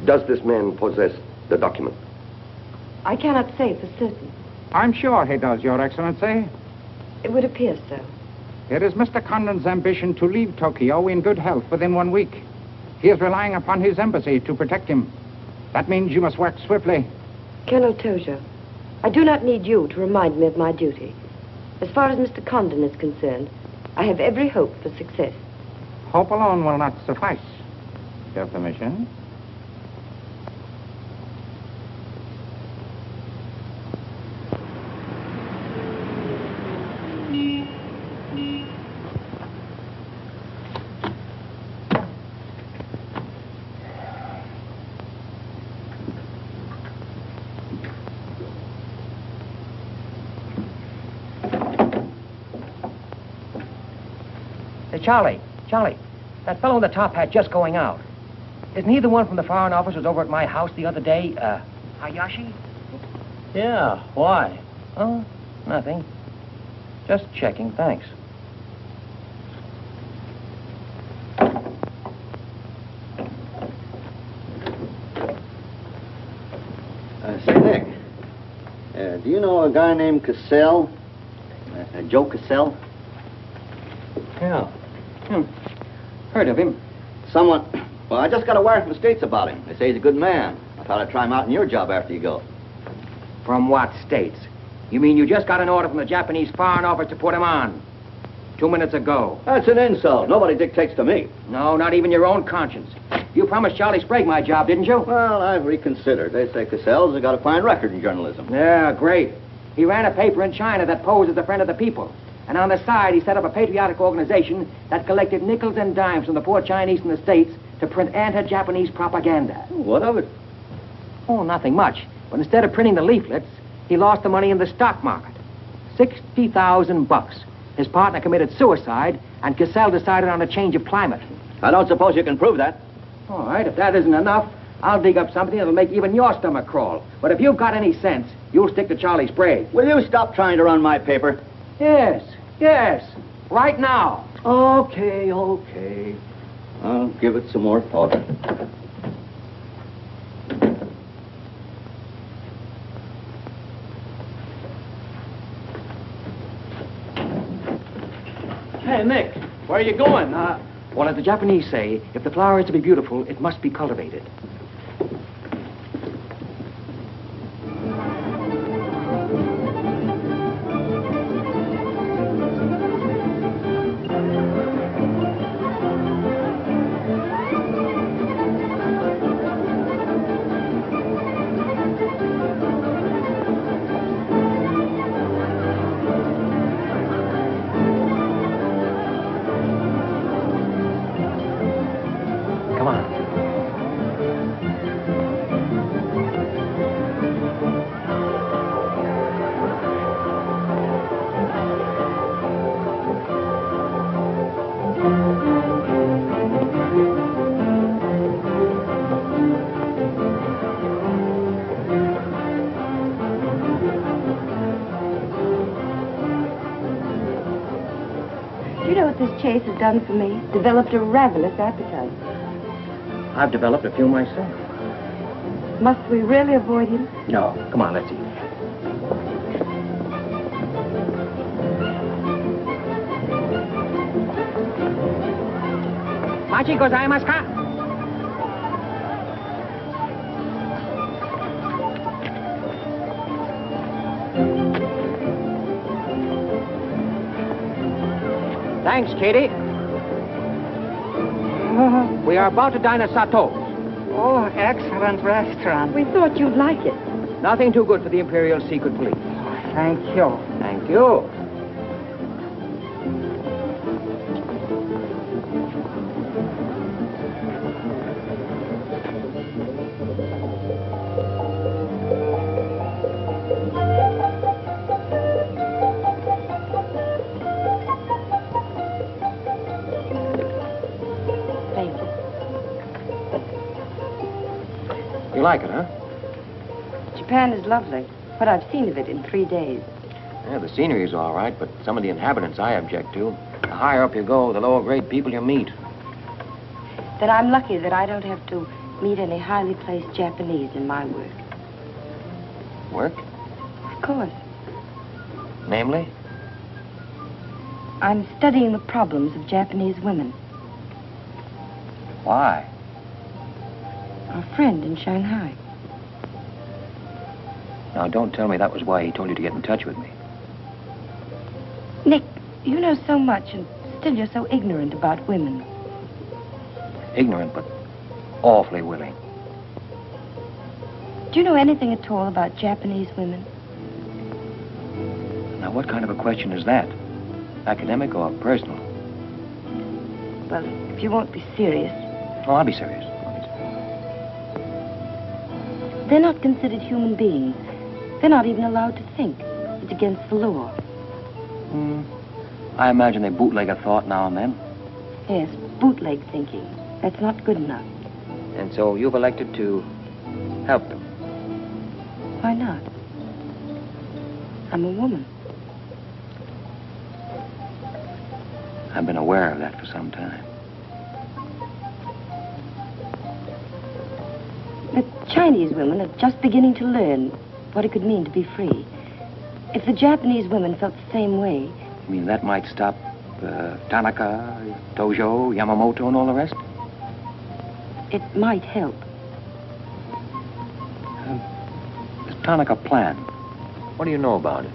Speaker 22: Does this man possess the document?
Speaker 21: I cannot say for certain.
Speaker 5: I'm sure he does, Your Excellency.
Speaker 21: It would appear so.
Speaker 5: It is Mr. Condon's ambition to leave Tokyo in good health within 1 week. He is relying upon his embassy to protect him. That means you must work swiftly.
Speaker 21: Colonel Tojo, I do not need you to remind me of my duty. As far as Mr. Condon is concerned, I have every hope for success.
Speaker 5: Hope alone will not suffice. Your permission?
Speaker 4: Charlie, that fellow in the top hat just going out. Isn't he the one from the Foreign Office who was over at my house the other day? Hayashi?
Speaker 15: Yeah, why?
Speaker 4: Oh, nothing. Just checking, thanks.
Speaker 6: Say, Nick, do you know a guy named Cassell? Joe Cassell?
Speaker 4: Yeah. Heard of him.
Speaker 6: Well, I just got a wire from the States about him. They say he's a good man. I thought I'd try him out in your job after you go.
Speaker 4: From what states? You mean you just got an order from the Japanese Foreign Office to put him on? 2 minutes ago.
Speaker 8: That's an insult. Nobody dictates to me.
Speaker 4: No, not even your own conscience. You promised Charlie Sprague my job, didn't you?
Speaker 8: Well, I've reconsidered. They say Cassell's has got a fine record in journalism.
Speaker 4: Yeah, great. He ran a paper in China that posed as a friend of the people. And on the side, he set up a patriotic organization that collected nickels and dimes from the poor Chinese in the States to print anti-Japanese propaganda.
Speaker 8: What of it?
Speaker 4: Oh, nothing much. But instead of printing the leaflets, he lost the money in the stock market. $60,000. His partner committed suicide, and Cassell decided on a change of climate.
Speaker 8: I don't suppose you can prove that.
Speaker 4: All right, if that isn't enough, I'll dig up something that'll make even your stomach crawl. But if you've got any sense, you'll stick to Charlie Sprague.
Speaker 8: Will you stop trying to run my paper?
Speaker 4: Yes, right now.
Speaker 8: Okay. I'll give it some more thought.
Speaker 15: Hey, Nick, where are you going?
Speaker 4: Well, as the Japanese say, if the flower is to be beautiful, it must be cultivated.
Speaker 21: This chase has done for me. Developed a ravenous appetite.
Speaker 4: I've developed a few myself.
Speaker 21: Must we really avoid him?
Speaker 4: No. Come on, let's eat. Machi gozaimasu ka? Thanks, Katie. We are about to dine at Sato's.
Speaker 17: Oh, excellent restaurant.
Speaker 21: We thought you'd like it.
Speaker 4: Nothing too good for the Imperial Secret Police.
Speaker 17: Thank you.
Speaker 4: Thank you. You like it, huh?
Speaker 21: Japan is lovely. What I've seen of it in 3 days.
Speaker 4: Yeah, the scenery's all right, but some of the inhabitants I object to. The higher up you go, the lower grade people you meet.
Speaker 21: Then I'm lucky that I don't have to meet any highly placed Japanese in my work.
Speaker 4: Work?
Speaker 21: Of course.
Speaker 4: Namely?
Speaker 21: I'm studying the problems of Japanese women.
Speaker 4: Why?
Speaker 21: Our friend in Shanghai.
Speaker 4: Now, don't tell me that was why he told you to get in touch with me.
Speaker 21: Nick, you know so much, and still you're so ignorant about women.
Speaker 4: Ignorant, but awfully willing.
Speaker 21: Do you know anything at all about Japanese women?
Speaker 4: Now, what kind of a question is that? Academic or personal?
Speaker 21: Well, if you won't be serious.
Speaker 4: Oh, I'll be serious.
Speaker 21: They're not considered human beings. They're not even allowed to think. It's against the law.
Speaker 4: I imagine they bootleg a thought now and then.
Speaker 21: Yes, bootleg thinking. That's not good enough.
Speaker 4: And so you've elected to help them.
Speaker 21: Why not? I'm a woman.
Speaker 4: I've been aware of that for some time.
Speaker 21: The Chinese women are just beginning to learn what it could mean to be free. If the Japanese women felt the same way...
Speaker 4: You mean that might stop Tanaka, Tojo, Yamamoto, and all the rest?
Speaker 21: It might help.
Speaker 4: This Tanaka plan, what do you know about it?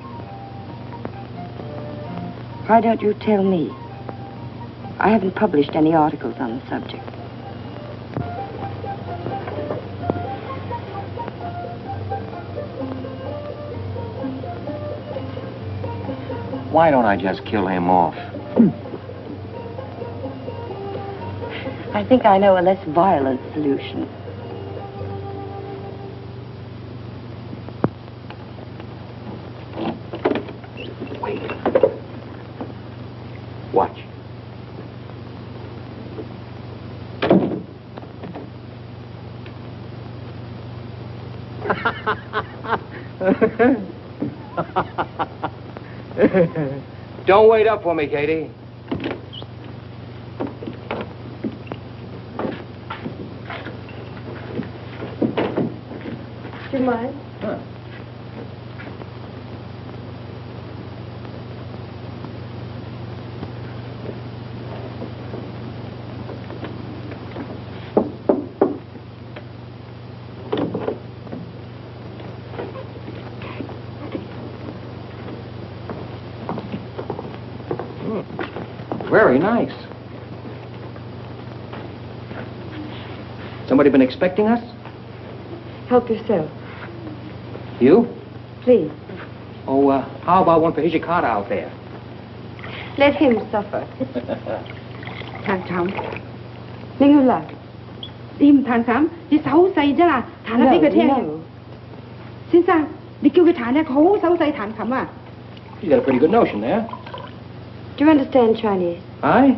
Speaker 21: Why don't you tell me? I haven't published any articles on the subject.
Speaker 4: Why don't I just kill him off?
Speaker 21: I think I know a less violent solution.
Speaker 4: Wait. Watch. Don't wait up for me, Katie.
Speaker 21: Do you mind?
Speaker 4: Huh. Very nice. Somebody been expecting us?
Speaker 21: Help yourself.
Speaker 4: You?
Speaker 21: Please.
Speaker 4: Oh, how about one for Hijikata out there?
Speaker 21: Let him suffer.
Speaker 7: Thằng Trọng,
Speaker 21: Ninh Hương Lạc.
Speaker 7: im thằng Trọng, đi xấu xay chứ là thằng nó biết cái thế. Xin sao? Đi kêu cái thằng này khổ xấu xay thằng Trọng à?
Speaker 4: You got a pretty good notion there.
Speaker 21: Do you understand Chinese?
Speaker 4: Aye?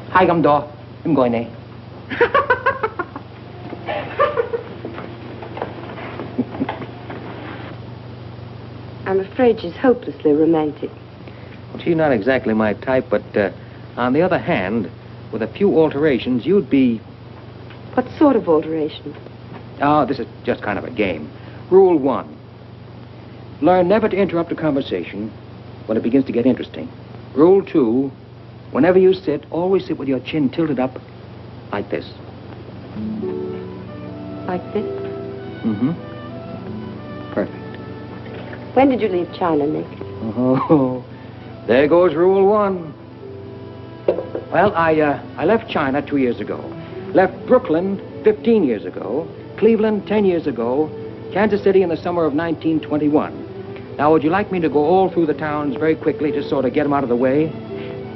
Speaker 4: Hai găm đo, em gọi này.
Speaker 21: I'm afraid she's hopelessly romantic.
Speaker 4: She's not exactly my type, but on the other hand, with a few alterations, you'd be...
Speaker 21: What sort of alterations?
Speaker 4: Oh, this is just kind of a game. Rule 1. Learn never to interrupt a conversation when it begins to get interesting. Rule 2. Whenever you sit, always sit with your chin tilted up like this.
Speaker 21: Like this?
Speaker 4: Mm-hmm. Perfect.
Speaker 21: When did you leave China, Nick?
Speaker 4: Oh, there goes Rule 1. Well, I left China 2 years ago. Left Brooklyn 15 years ago. Cleveland 10 years ago. Kansas City in the summer of 1921. Now, would you like me to go all through the towns very quickly to sort of get them out of the way?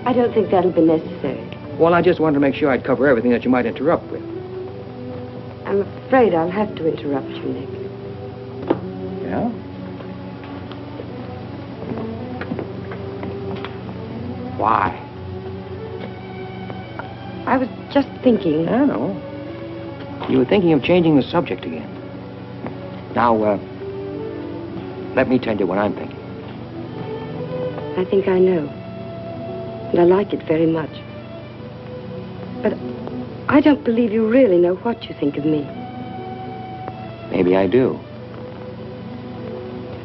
Speaker 21: I don't think that'll be necessary.
Speaker 4: Well, I just wanted to make sure I'd cover everything that you might interrupt with.
Speaker 21: I'm afraid I'll have to interrupt you, Nick.
Speaker 4: Yeah? Why?
Speaker 21: I was just thinking...
Speaker 4: I know. You were thinking of changing the subject again. Now, let me tell you what I'm thinking.
Speaker 21: I think I know. And I like it very much. But I don't believe you really know what you think of me.
Speaker 4: Maybe I do.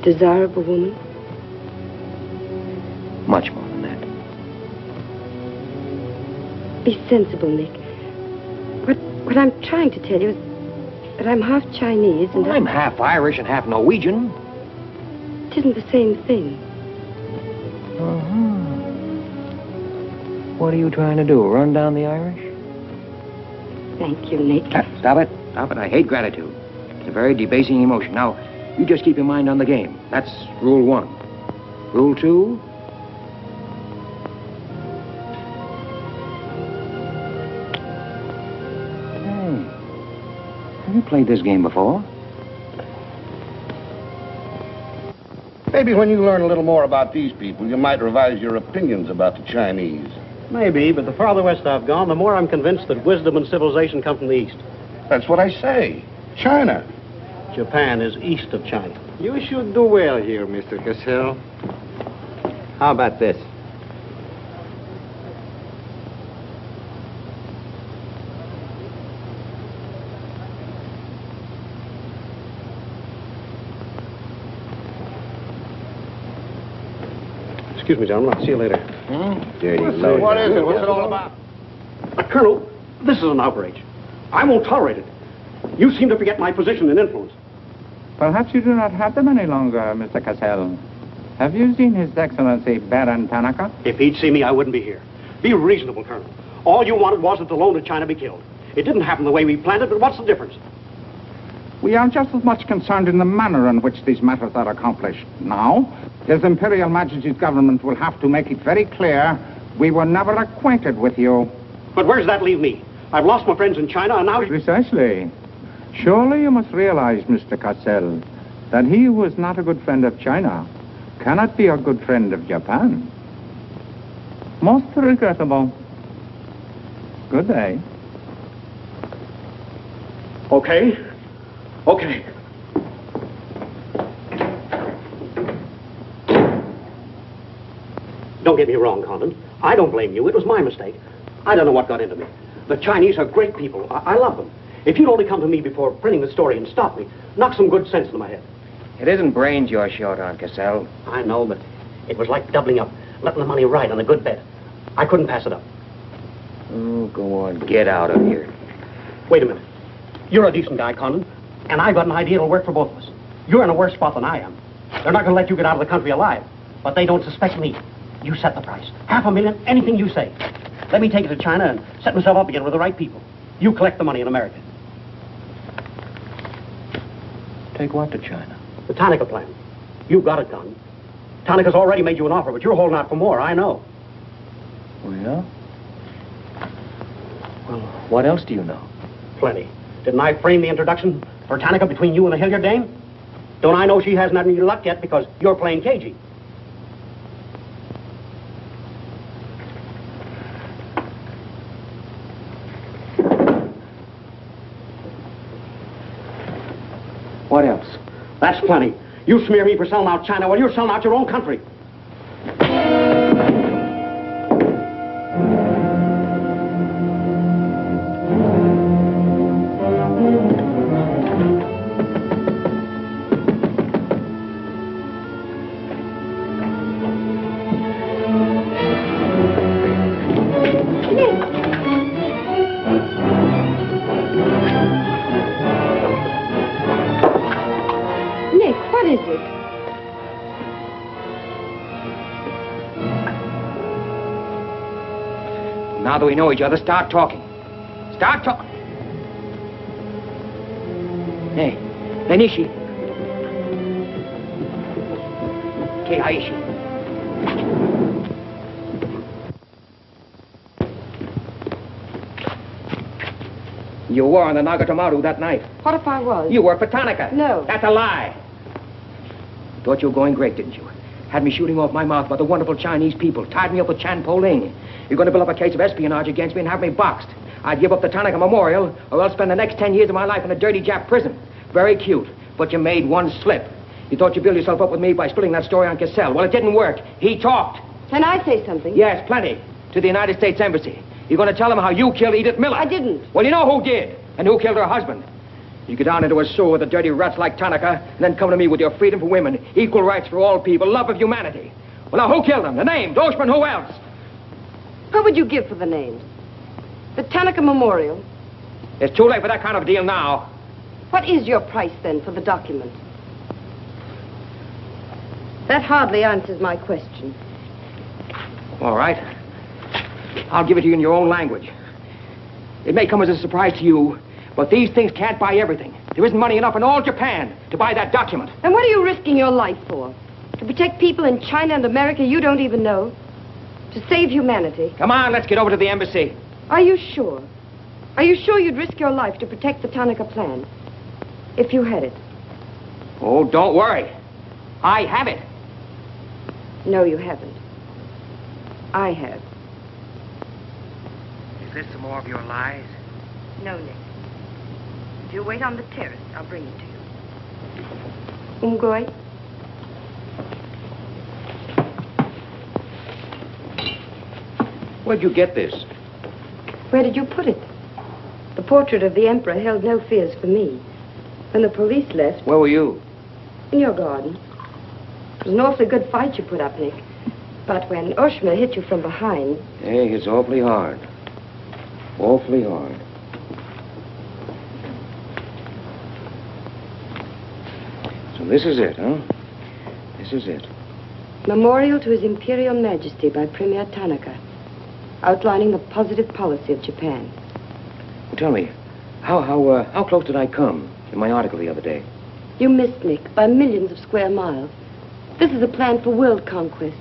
Speaker 21: Desirable woman?
Speaker 4: Much more than that.
Speaker 21: Be sensible, Nick. What I'm trying to tell you is that I'm half Chinese and...
Speaker 4: I'm half Irish and half Norwegian.
Speaker 21: It isn't the same thing.
Speaker 4: Uh-huh. What are you trying to do, run down the Irish?
Speaker 21: Thank you, Nick.
Speaker 4: Stop it. Stop it. I hate gratitude. It's a very debasing emotion. Now, you just keep your mind on the game. That's Rule 1. Rule 2... Have you played this game before?
Speaker 9: Maybe when you learn a little more about these people, you might revise your opinions about the Chinese.
Speaker 10: Maybe, but the farther west I've gone, the more I'm convinced that wisdom and civilization come from the east.
Speaker 9: That's what I say. China.
Speaker 10: Japan is east of China.
Speaker 6: You should do well here, Mr. Cassell. How about this?
Speaker 10: Excuse me, gentlemen. I'll see you later.
Speaker 6: Dirty
Speaker 9: So what is it? What's it all about?
Speaker 10: Colonel, this is an outrage. I won't tolerate it. You seem to forget my position and influence.
Speaker 5: Perhaps you do not have them any longer, Mr. Cassell. Have you seen His Excellency Baron Tanaka?
Speaker 10: If he'd see me, I wouldn't be here. Be reasonable, Colonel. All you wanted was that the loan to China be killed. It didn't happen the way we planned it, but what's the difference?
Speaker 5: We are just as much concerned in the manner in which these matters are accomplished. Now, His Imperial Majesty's government will have to make it very clear we were never acquainted with you.
Speaker 10: But where does that leave me? I've lost my friends in China, and now...
Speaker 5: Precisely. Surely you must realize, Mr. Cassell, that he who is not a good friend of China cannot be a good friend of Japan. Most regrettable. Good day.
Speaker 10: Okay. Okay. Don't get me wrong, Condon. I don't blame you. It was my mistake. I don't know what got into me. The Chinese are great people. I love them. If you'd only come to me before printing the story and stop me, knock some good sense into my head.
Speaker 4: It isn't brains you're short on, Cassell.
Speaker 10: I know, but it was like doubling up, letting the money ride on a good bet. I couldn't pass it up.
Speaker 4: Oh, go on. Get out of here.
Speaker 10: Wait a minute. You're a decent guy, Condon, and I've got an idea that'll work for both of us. You're in a worse spot than I am. They're not going to let you get out of the country alive, but they don't suspect me. You set the price. $500,000, anything you say. Let me take it to China and set myself up again with the right people. You collect the money in America.
Speaker 4: Take what to China?
Speaker 10: The Tanaka plan. You've got it done. Tanaka's already made you an offer, but you're holding out for more, I know.
Speaker 4: Oh, yeah? Well, what else do you know?
Speaker 10: Plenty. Didn't I frame the introduction for Tanaka between you and the Hilliard dame? Don't I know she hasn't had any luck yet because you're playing cagey?
Speaker 4: What else?
Speaker 10: That's plenty. You smear me for selling out China while you're selling out your own country.
Speaker 4: Now that we know each other, start talking. Start talking. Hey, Nenishi. Keiaishi. You were on the Nagatomaru that night.
Speaker 21: What if I was?
Speaker 4: You worked for Tanaka.
Speaker 21: No.
Speaker 4: That's a lie. Thought you were going great, didn't you? Had me shooting off my mouth about the wonderful Chinese people. Tied me up with Chan Po-ling. You're going to build up a case of espionage against me and have me boxed. I'd give up the Tanaka Memorial, or else spend the next 10 years of my life in a dirty Jap prison. Very cute, but you made one slip. You thought you'd build yourself up with me by spilling that story on Cassell. Well, it didn't work. He talked.
Speaker 21: Can I say something?
Speaker 4: Yes, plenty. To the United States Embassy. You're going to tell them how you killed Edith Miller.
Speaker 21: I didn't.
Speaker 4: Well, you know who did, and who killed her husband. You get down into a sewer with the dirty rats like Tanaka, and then come to me with your freedom for women, equal rights for all people, love of humanity. Well, now, who killed them? The name, Doshman, who else?
Speaker 21: What would you give for the names? The Tanaka Memorial.
Speaker 4: It's too late for that kind of deal now.
Speaker 21: What is your price, then, for the document? That hardly answers my question.
Speaker 4: All right. I'll give it to you in your own language. It may come as a surprise to you, but these things can't buy everything. There isn't money enough in all Japan to buy that document.
Speaker 21: And what are you risking your life for? To protect people in China and America you don't even know? To save humanity?
Speaker 4: Come on, let's get over to the embassy.
Speaker 21: Are you sure? Are you sure you'd risk your life to protect the Tanaka plan? If you had it?
Speaker 4: Oh, don't worry. I have it.
Speaker 21: No, you haven't. I have.
Speaker 4: Is this some more of your lies?
Speaker 21: No, Nick. If you wait on the terrace, I'll bring it to you. Umgoy?
Speaker 4: Where'd you get this?
Speaker 21: Where did you put it? The portrait of the Emperor held no fears for me. When the police left...
Speaker 4: Where were you?
Speaker 21: In your garden. It was an awfully good fight you put up, Nick. But when Oshma hit you from behind...
Speaker 4: Hey, it's awfully hard. Awfully hard. So this is it, huh? This is it.
Speaker 21: Memorial to His Imperial Majesty by Premier Tanaka, outlining the positive policy of Japan.
Speaker 4: Tell me, how close did I come in my article the other day?
Speaker 21: You missed, Nick, by millions of square miles. This is a plan for world conquest.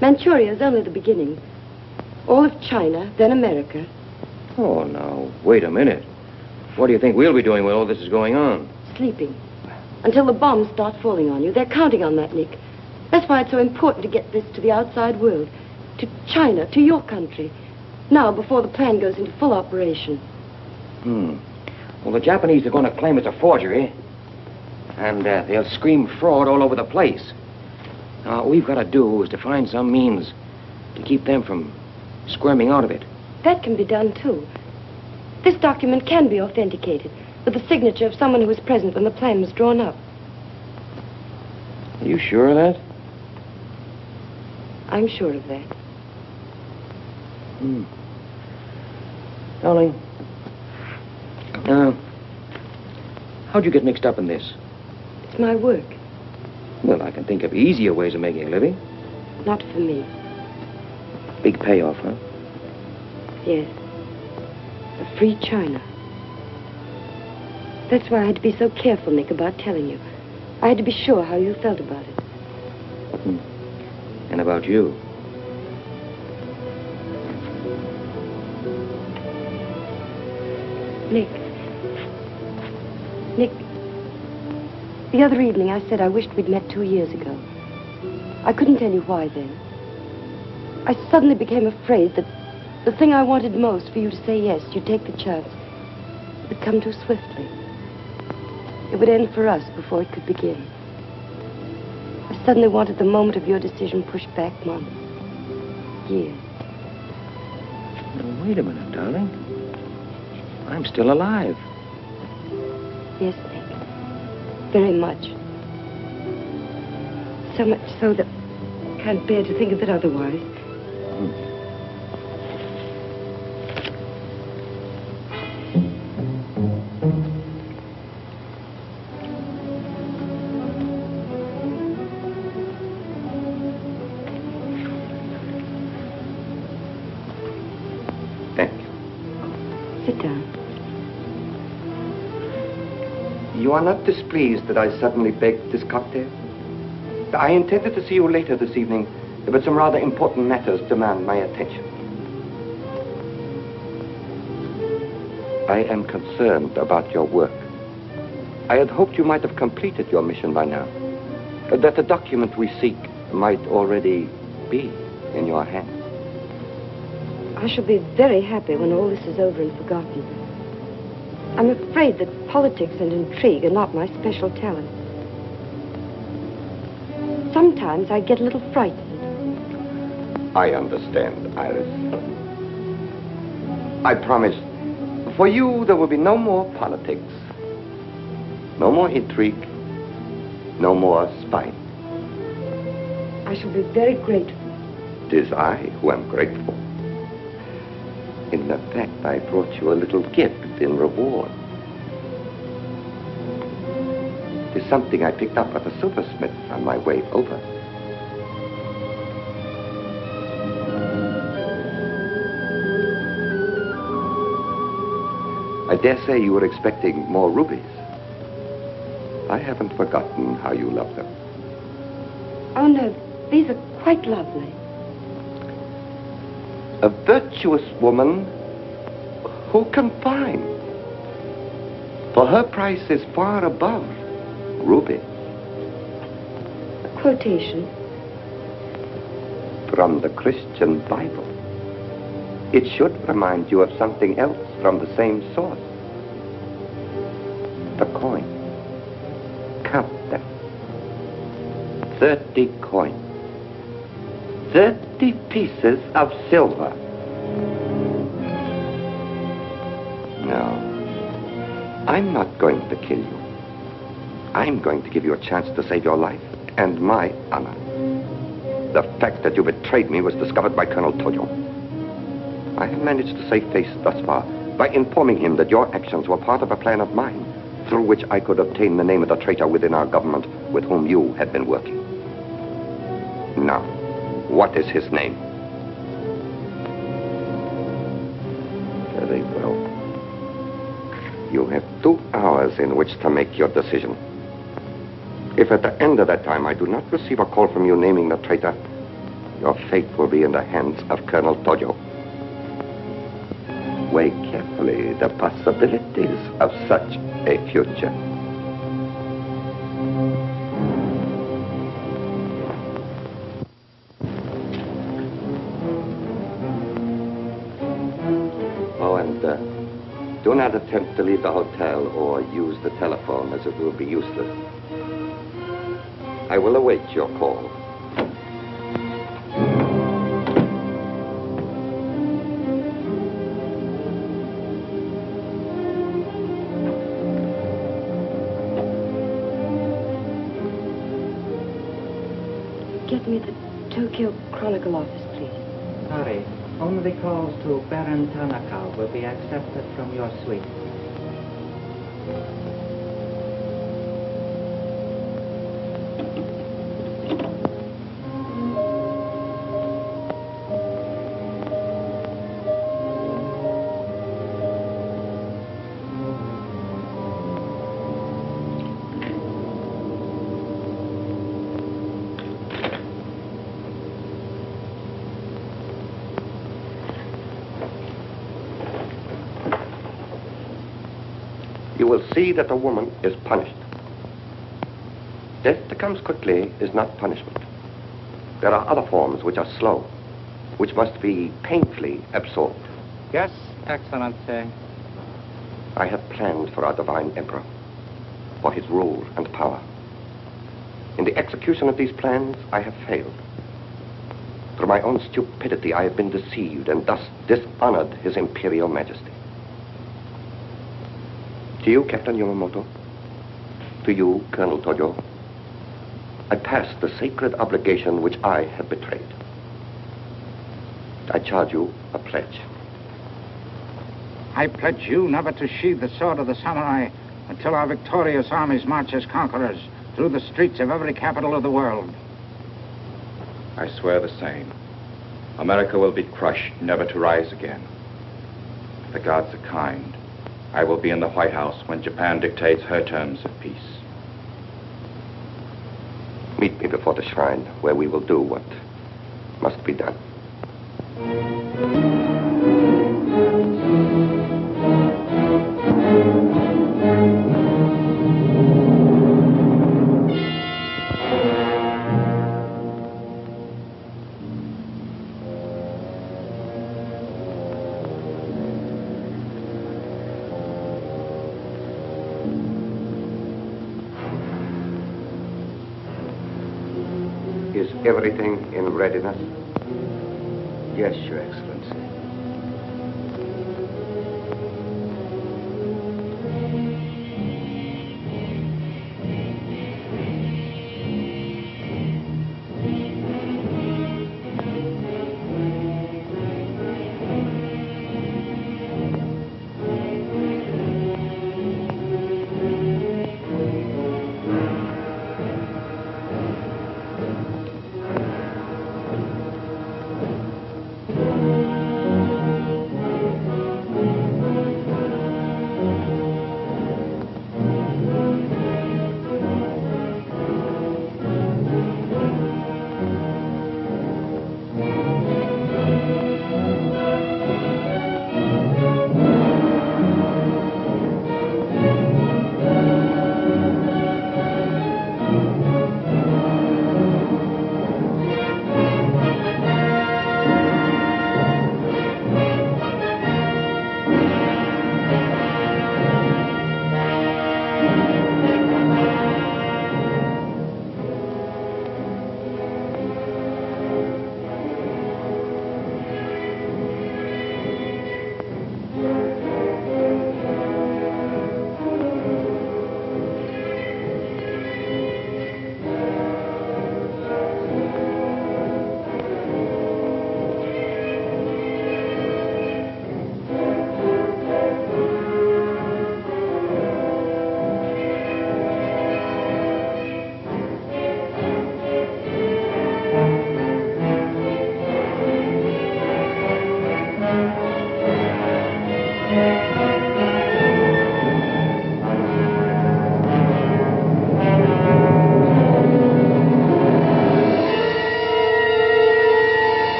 Speaker 21: Manchuria is only the beginning. All of China, then America.
Speaker 4: Oh, now, wait a minute. What do you think we'll be doing while all this is going on?
Speaker 21: Sleeping. Until the bombs start falling on you. They're counting on that, Nick. That's why it's so important to get this to the outside world. To China, to your country. Now, before the plan goes into full operation.
Speaker 4: Well, the Japanese are going to claim it's a forgery. And they'll scream fraud all over the place. Now, all we've got to do is to find some means to keep them from squirming out of it.
Speaker 21: That can be done, too. This document can be authenticated with the signature of someone who was present when the plan was drawn up.
Speaker 4: Are you sure of that?
Speaker 21: I'm sure of that.
Speaker 4: Darling, how'd you get mixed up in this?
Speaker 21: It's my work.
Speaker 4: Well, I can think of easier ways of making a living.
Speaker 21: Not for me.
Speaker 4: Big payoff, huh?
Speaker 21: Yes. A free China. That's why I had to be so careful, Nick, about telling you. I had to be sure how you felt about it.
Speaker 4: And about you.
Speaker 21: Nick. Nick. The other evening I said I wished we'd met 2 years ago. I couldn't tell you why then. I suddenly became afraid that the thing I wanted most for you to say yes, you'd take the chance, would come too swiftly. It would end for us before it could begin. I suddenly wanted the moment of your decision pushed back months, years.
Speaker 4: Now, wait a minute, darling. I'm still alive.
Speaker 21: Yes, Nick. Very much. So much so that I can't bear to think of it otherwise.
Speaker 22: Thank you.
Speaker 21: Sit down.
Speaker 22: You are not displeased that I suddenly begged this cocktail? I intended to see you later this evening, but some rather important matters demand my attention. I am concerned about your work. I had hoped you might have completed your mission by now, that the document we seek might already be in your hands.
Speaker 21: I shall be very happy when all this is over and forgotten. I'm afraid that politics and intrigue are not my special talent. Sometimes I get a little frightened.
Speaker 22: I understand, Iris. I promise, for you there will be no more politics, no more intrigue, no more spying.
Speaker 21: I shall be very grateful.
Speaker 22: It is I who am grateful. In fact, I brought you a little gift in reward. It is something I picked up at the silversmith on my way over. I dare say you were expecting more rubies. I haven't forgotten how you love them.
Speaker 21: Oh, no, these are quite lovely.
Speaker 22: A virtuous woman who can find. For her price is far above ruby.
Speaker 21: A quotation.
Speaker 22: From the Christian Bible. It should remind you of something else from the same source. The coin. Count them. 30 coins. 30 pieces of silver. No, I'm not going to kill you. I'm going to give you a chance to save your life and my honor. The fact that you betrayed me was discovered by Colonel Toyo. I have managed to save face thus far by informing him that your actions were part of a plan of mine through which I could obtain the name of the traitor within our government with whom you had been working. Now, what is his name? Very well. You have 2 hours in which to make your decision. If at the end of that time I do not receive a call from you naming the traitor, your fate will be in the hands of Colonel Tojo. Weigh carefully the possibilities of such a future. Oh, and do not attempt to leave the hotel or use the telephone, as it will be useless. I will await your call.
Speaker 21: Get me the Tokyo Chronicle office, please.
Speaker 17: Sorry, only calls to Baron Tanaka will be accepted from your suite.
Speaker 22: You will see that the woman is punished. Death that comes quickly is not punishment. There are other forms which are slow, which must be painfully absorbed.
Speaker 5: Yes, Excellency.
Speaker 22: I have planned for our divine emperor, for his rule and power. In the execution of these plans, I have failed. Through my own stupidity, I have been deceived and thus dishonored his imperial majesty. To you, Captain Yamamoto, to you, Colonel Tojo, I pass the sacred obligation which I have betrayed. I charge you a pledge.
Speaker 5: I pledge you never to sheathe the sword of the samurai until our victorious armies march as conquerors through the streets of every capital of the world.
Speaker 11: I swear the same. America will be crushed, never to rise again. The gods are kind. I will be in the White House when Japan dictates her terms of peace.
Speaker 22: Meet me before the shrine, where we will do what must be done. Is everything in readiness?
Speaker 20: Yes, Your Excellency.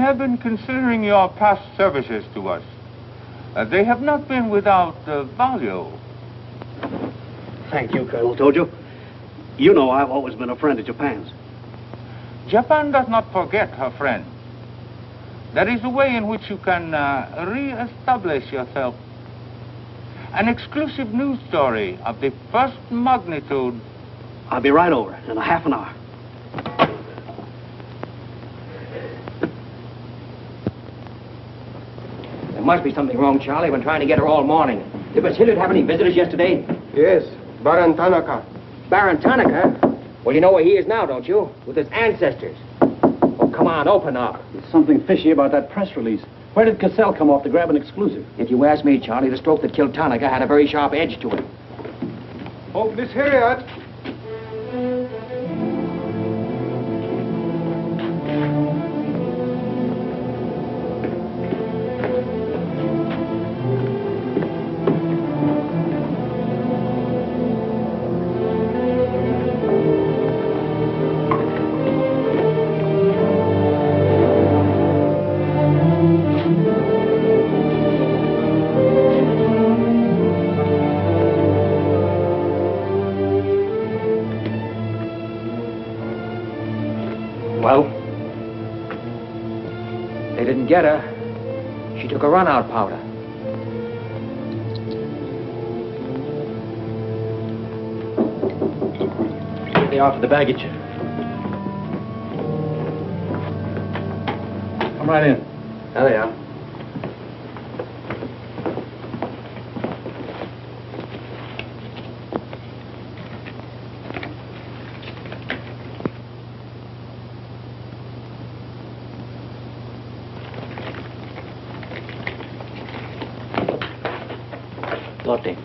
Speaker 3: have been considering your past services to us. They have not been without value.
Speaker 10: Thank you, Colonel Tojo. You know I've always been a friend of Japan's.
Speaker 3: Japan does not forget her friend. There is a way in which you can re-establish yourself. An exclusive news story of the first magnitude.
Speaker 10: I'll be right over in a half an hour.
Speaker 4: There must be something wrong, Charlie. I've been trying to get her all morning. Did Miss Hilliard have any visitors yesterday?
Speaker 1: Yes, Baron Tanaka.
Speaker 4: Baron Tanaka? Well, you know where he is now, don't you? With his ancestors. Oh, come on, open up.
Speaker 10: There's something fishy about that press release. Where did Cassell come off to grab an exclusive?
Speaker 4: If you ask me, Charlie, the stroke that killed Tanaka had a very sharp edge to it.
Speaker 1: Oh, Miss Hilliard.
Speaker 4: Well, they didn't get her. She took a run-out powder.
Speaker 10: They are for the baggage. Come right in.
Speaker 4: There they are.
Speaker 10: Lotte.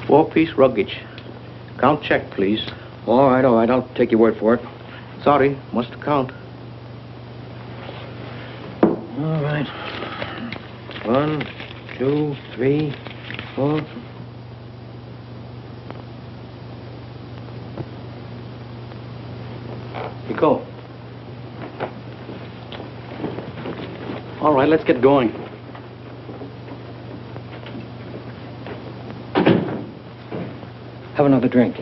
Speaker 15: Four-piece luggage. Count check, please.
Speaker 4: All right. I'll take your word for it.
Speaker 15: Sorry, must count.
Speaker 4: All right. 1, 2, 3, 4.
Speaker 10: Go. All right, let's get going.
Speaker 4: Have another drink.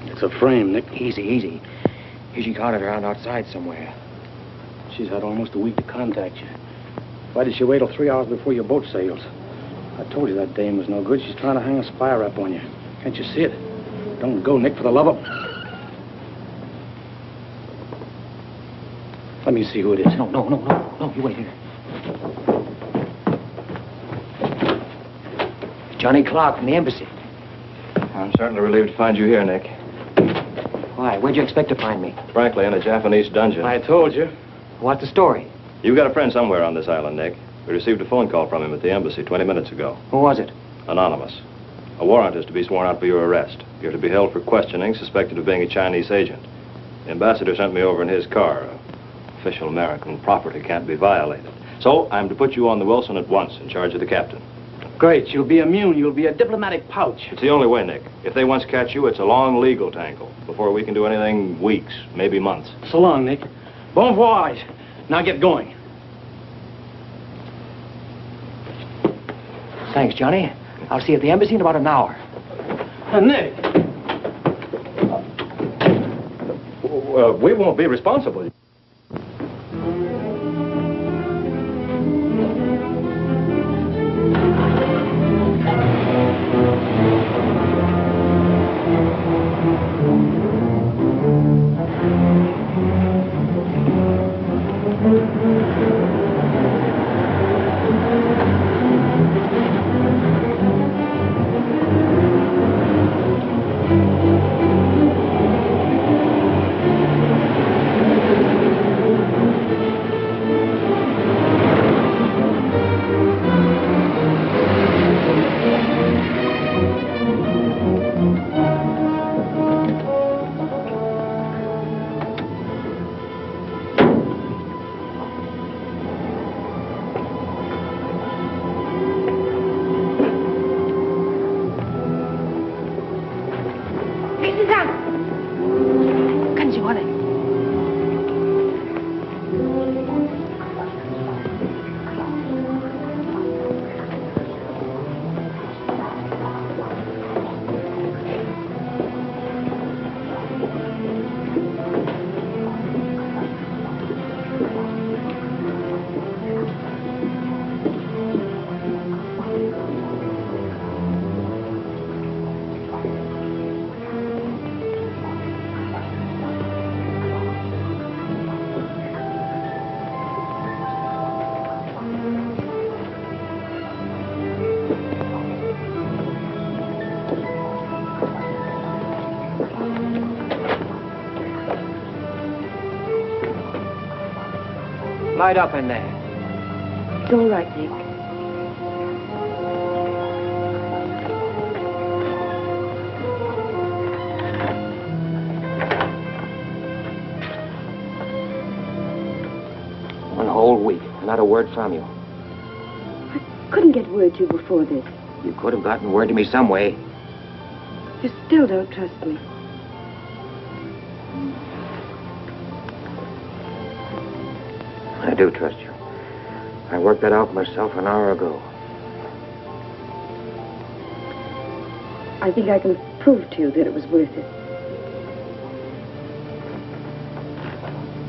Speaker 10: It's a frame, Nick.
Speaker 4: Easy. She carted around outside somewhere.
Speaker 10: She's had almost a week to contact you. Why did she wait till 3 hours before your boat sails? I told you that dame was no good. She's trying to hang a spy rap on you. Can't you see it? Don't go, Nick, for the love of... Let me see who it is.
Speaker 4: No, you wait here. Johnny Clark from the embassy.
Speaker 11: I'm certainly relieved to find you here, Nick.
Speaker 4: Why? Where'd you expect to find me?
Speaker 11: Frankly, in a Japanese dungeon.
Speaker 10: I told you.
Speaker 4: What's the story?
Speaker 11: You've got a friend somewhere on this island, Nick. We received a phone call from him at the embassy 20 minutes ago.
Speaker 4: Who was it?
Speaker 11: Anonymous. A warrant is to be sworn out for your arrest. You're to be held for questioning, suspected of being a Chinese agent. The ambassador sent me over in his car. Official American property can't be violated. So I'm to put you on the Wilson at once in charge of the captain.
Speaker 10: Great. You'll be immune. You'll be a diplomatic pouch.
Speaker 11: It's the only way, Nick. If they once catch you, it's a long legal tangle. Before we can do anything, weeks, maybe months.
Speaker 10: So long, Nick. Bon voyage. Now get going.
Speaker 4: Thanks, Johnny. I'll see you at the embassy in about an hour.
Speaker 10: Nick!
Speaker 11: We won't be responsible.
Speaker 4: light up in there.
Speaker 21: It's all right, Nick.
Speaker 4: One whole week, not a word from you.
Speaker 21: Couldn't get word to you before this.
Speaker 4: You could have gotten word to me some way.
Speaker 21: You still don't trust me.
Speaker 4: I do trust you. I worked that out myself an hour ago.
Speaker 21: I think I can prove to you that it was worth it.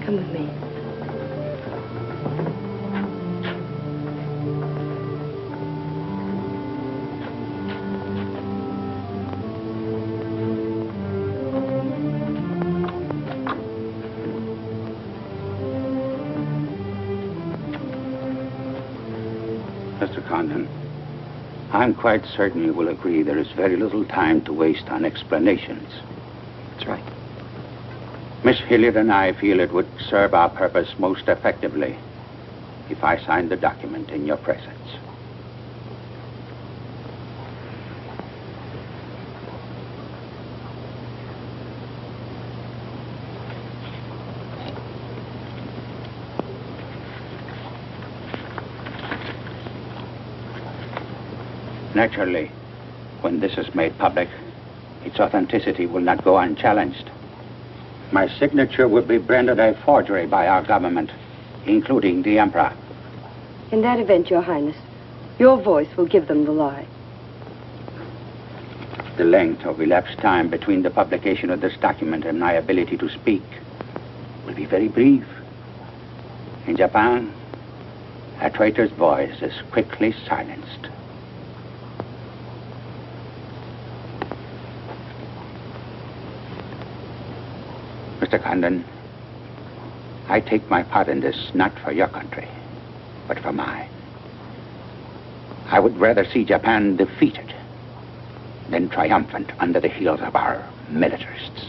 Speaker 21: Come with me.
Speaker 20: Mr. Condon, I'm quite certain you will agree there is very little time to waste on explanations.
Speaker 4: That's right.
Speaker 20: Miss Hilliard and I feel it would serve our purpose most effectively if I signed the document in your presence. Naturally, when this is made public, its authenticity will not go unchallenged. My signature would be branded a forgery by our government, including the Emperor.
Speaker 21: In that event, Your Highness, your voice will give them the lie.
Speaker 20: The length of elapsed time between the publication of this document and my ability to speak will be very brief. In Japan, a traitor's voice is quickly silenced. Mr. Condon, I take my part in this not for your country, but for mine. I would rather see Japan defeated than triumphant under the heels of our militarists.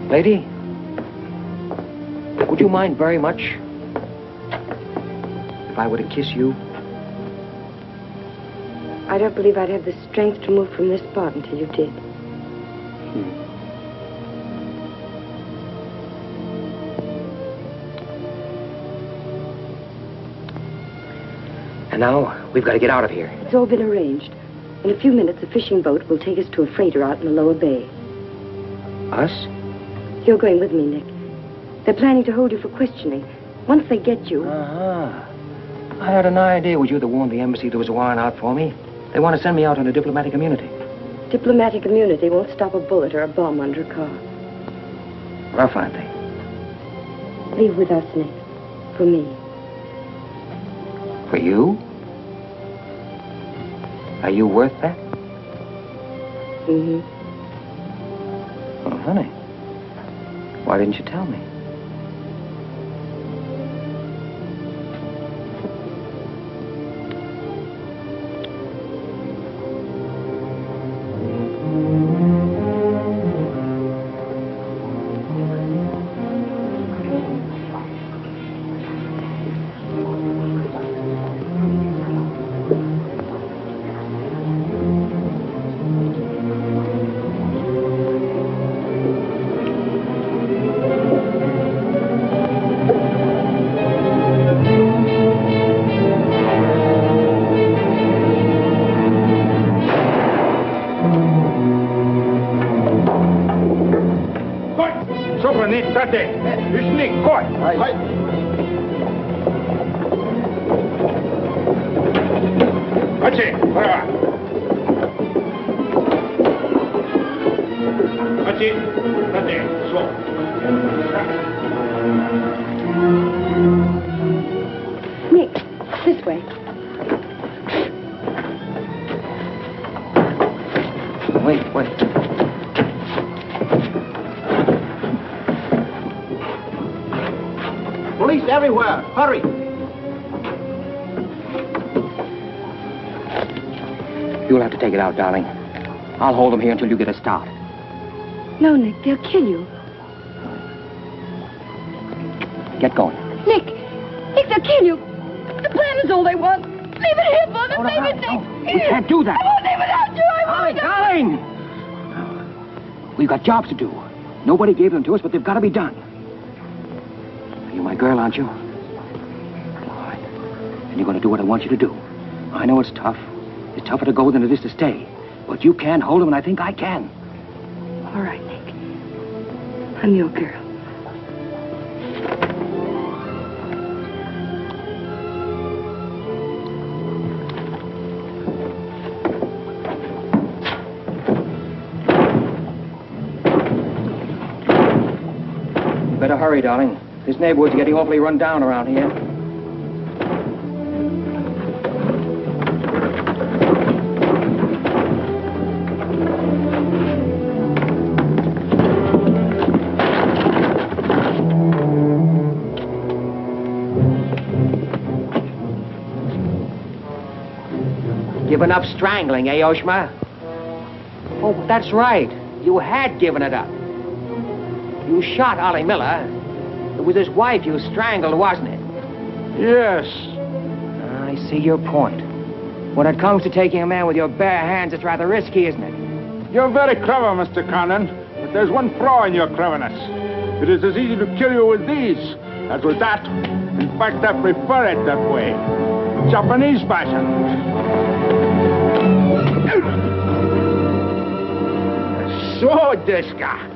Speaker 4: Lady, would you mind very much if I were to kiss you?
Speaker 21: I don't believe I'd have the strength to move from this spot until you did.
Speaker 4: And now, we've got to get out of here.
Speaker 21: It's all been arranged. In a few minutes, a fishing boat will take us to a freighter out in the lower bay.
Speaker 4: Us?
Speaker 21: You're going with me, Nick. They're planning to hold you for questioning. Once they get you...
Speaker 4: I had an idea it was you that warned the embassy there was a warrant out for me. They want to send me out on a diplomatic immunity.
Speaker 21: Diplomatic immunity won't stop a bullet or a bomb under a car.
Speaker 4: Rough, aren't they?
Speaker 21: Leave with us, Nick. For me.
Speaker 4: For you? Are you worth that?
Speaker 21: Mm-hmm.
Speaker 4: Oh, honey. Why didn't you tell me?
Speaker 3: That's it. Whatever. That's it. That's it. Slow.
Speaker 21: Nick, this way.
Speaker 4: Wait.
Speaker 10: Police everywhere. Hurry.
Speaker 4: You'll have to take it out, darling. I'll hold them here until you get a start.
Speaker 21: No, Nick, they'll kill you.
Speaker 4: Get going.
Speaker 21: Nick, they'll kill you. The plan is all they want. Leave it here for them. Leave it, Nick.
Speaker 4: We can't do that.
Speaker 21: I won't leave without you. I won't.
Speaker 4: Darling! We've got jobs to do. Nobody gave them to us, but they've got to be done. You're my girl, aren't you? All right. And you're going to do what I want you to do. I know it's tough. It's tougher to go than it is to stay. But you can hold them, and I think I can.
Speaker 21: All right, Nick. I'm your girl.
Speaker 4: Better hurry, darling. This neighborhood's getting awfully run down around here. Given up strangling, eh, Oshma? Oh, that's right. You had given it up. You shot Ollie Miller. It was his wife you strangled, wasn't it?
Speaker 3: Yes.
Speaker 4: I see your point. When it comes to taking a man with your bare hands, it's rather risky, isn't it?
Speaker 3: You're very clever, Mr. Condon, but there's one flaw in your cleverness. It is as easy to kill you with these as with that. In fact, I prefer it that way. Japanese fashion. So, Deska.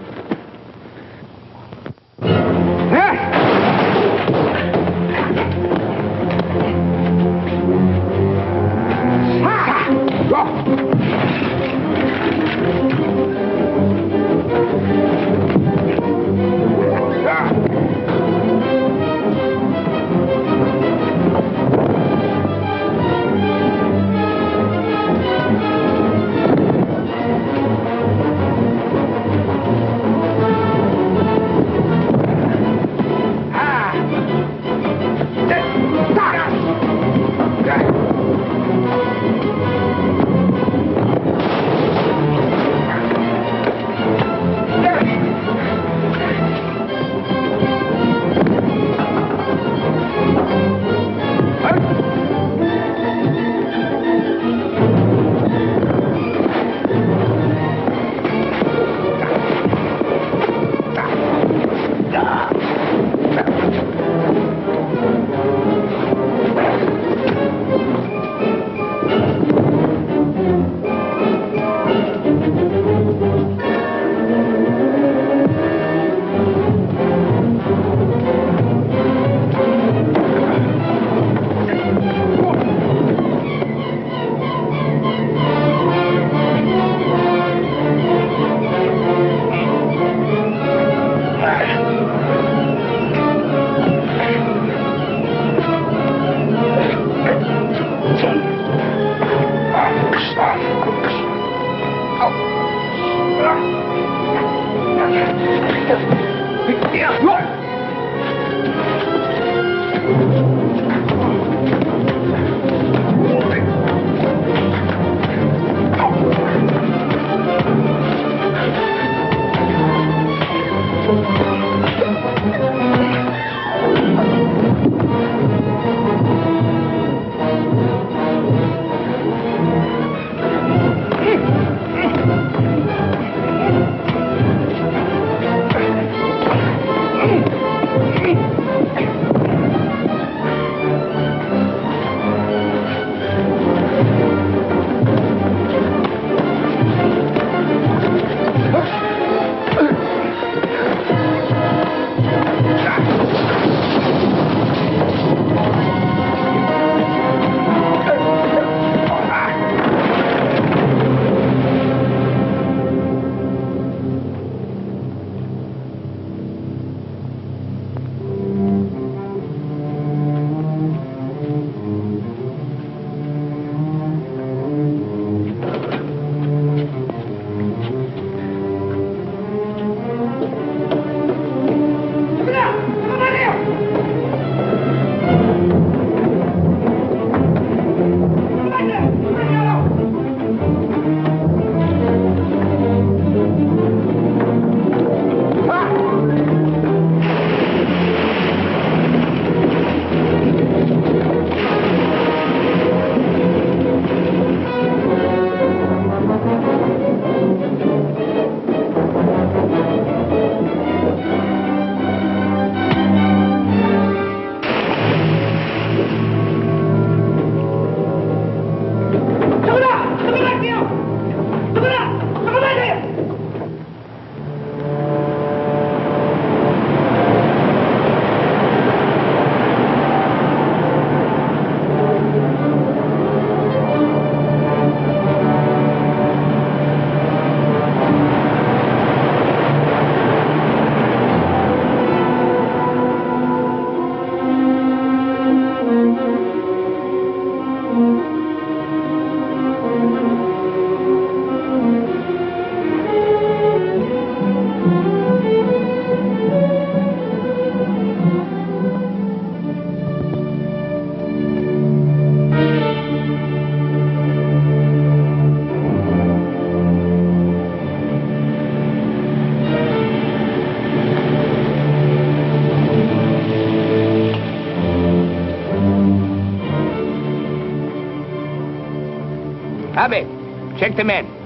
Speaker 18: Abe, check the men.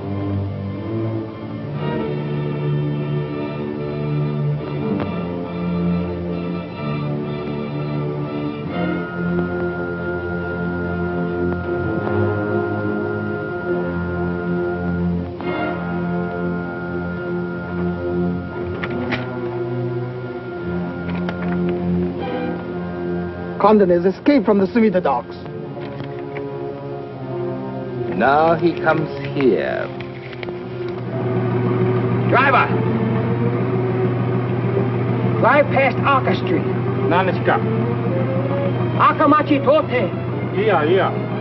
Speaker 2: Condon has escaped from the Sumida docks.
Speaker 18: Now he comes here.
Speaker 4: Driver! Drive past Arca Street.
Speaker 5: Naniska.
Speaker 4: Akamachi Tote.
Speaker 5: Yeah.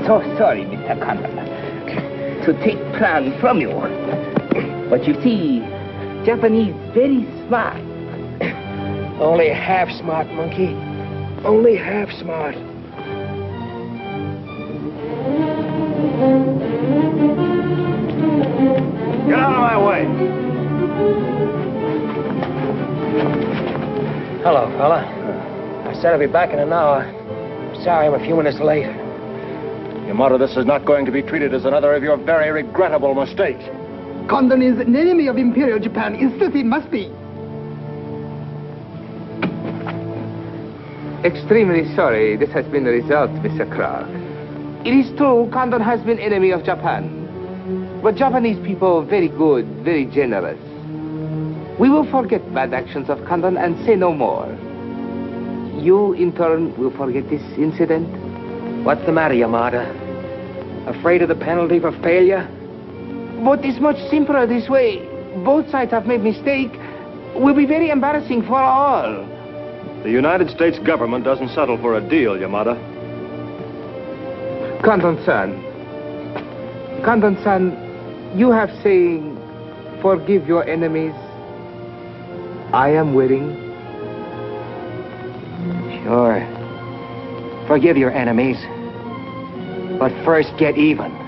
Speaker 18: So sorry, Mr. Condon, to take plan from you. But you see, Japanese very smart.
Speaker 4: Only half smart, monkey. Only half smart.
Speaker 18: Get out of my way.
Speaker 4: Hello, fella. I said I'd be back in an hour. Sorry I'm a few minutes late.
Speaker 13: Yamato, this is not going to be treated as another of your very regrettable mistakes.
Speaker 2: Condon is an enemy of Imperial Japan. Insist it must be.
Speaker 18: Extremely sorry this has been the result, Mr. Clark. It is true Condon has been enemy of Japan. But Japanese people very good, very generous. We will forget bad actions of Condon and say no more. You, in turn, will forget this incident?
Speaker 4: What's the matter, Yamada? Afraid of the penalty for failure?
Speaker 18: But it's much simpler this way. Both sides have made mistake. Will be very embarrassing for all.
Speaker 13: The United States government doesn't settle for a deal, Yamada.
Speaker 18: Condon-san, you have saying, forgive your enemies. I am willing.
Speaker 4: Sure. Forgive your enemies. But first get even.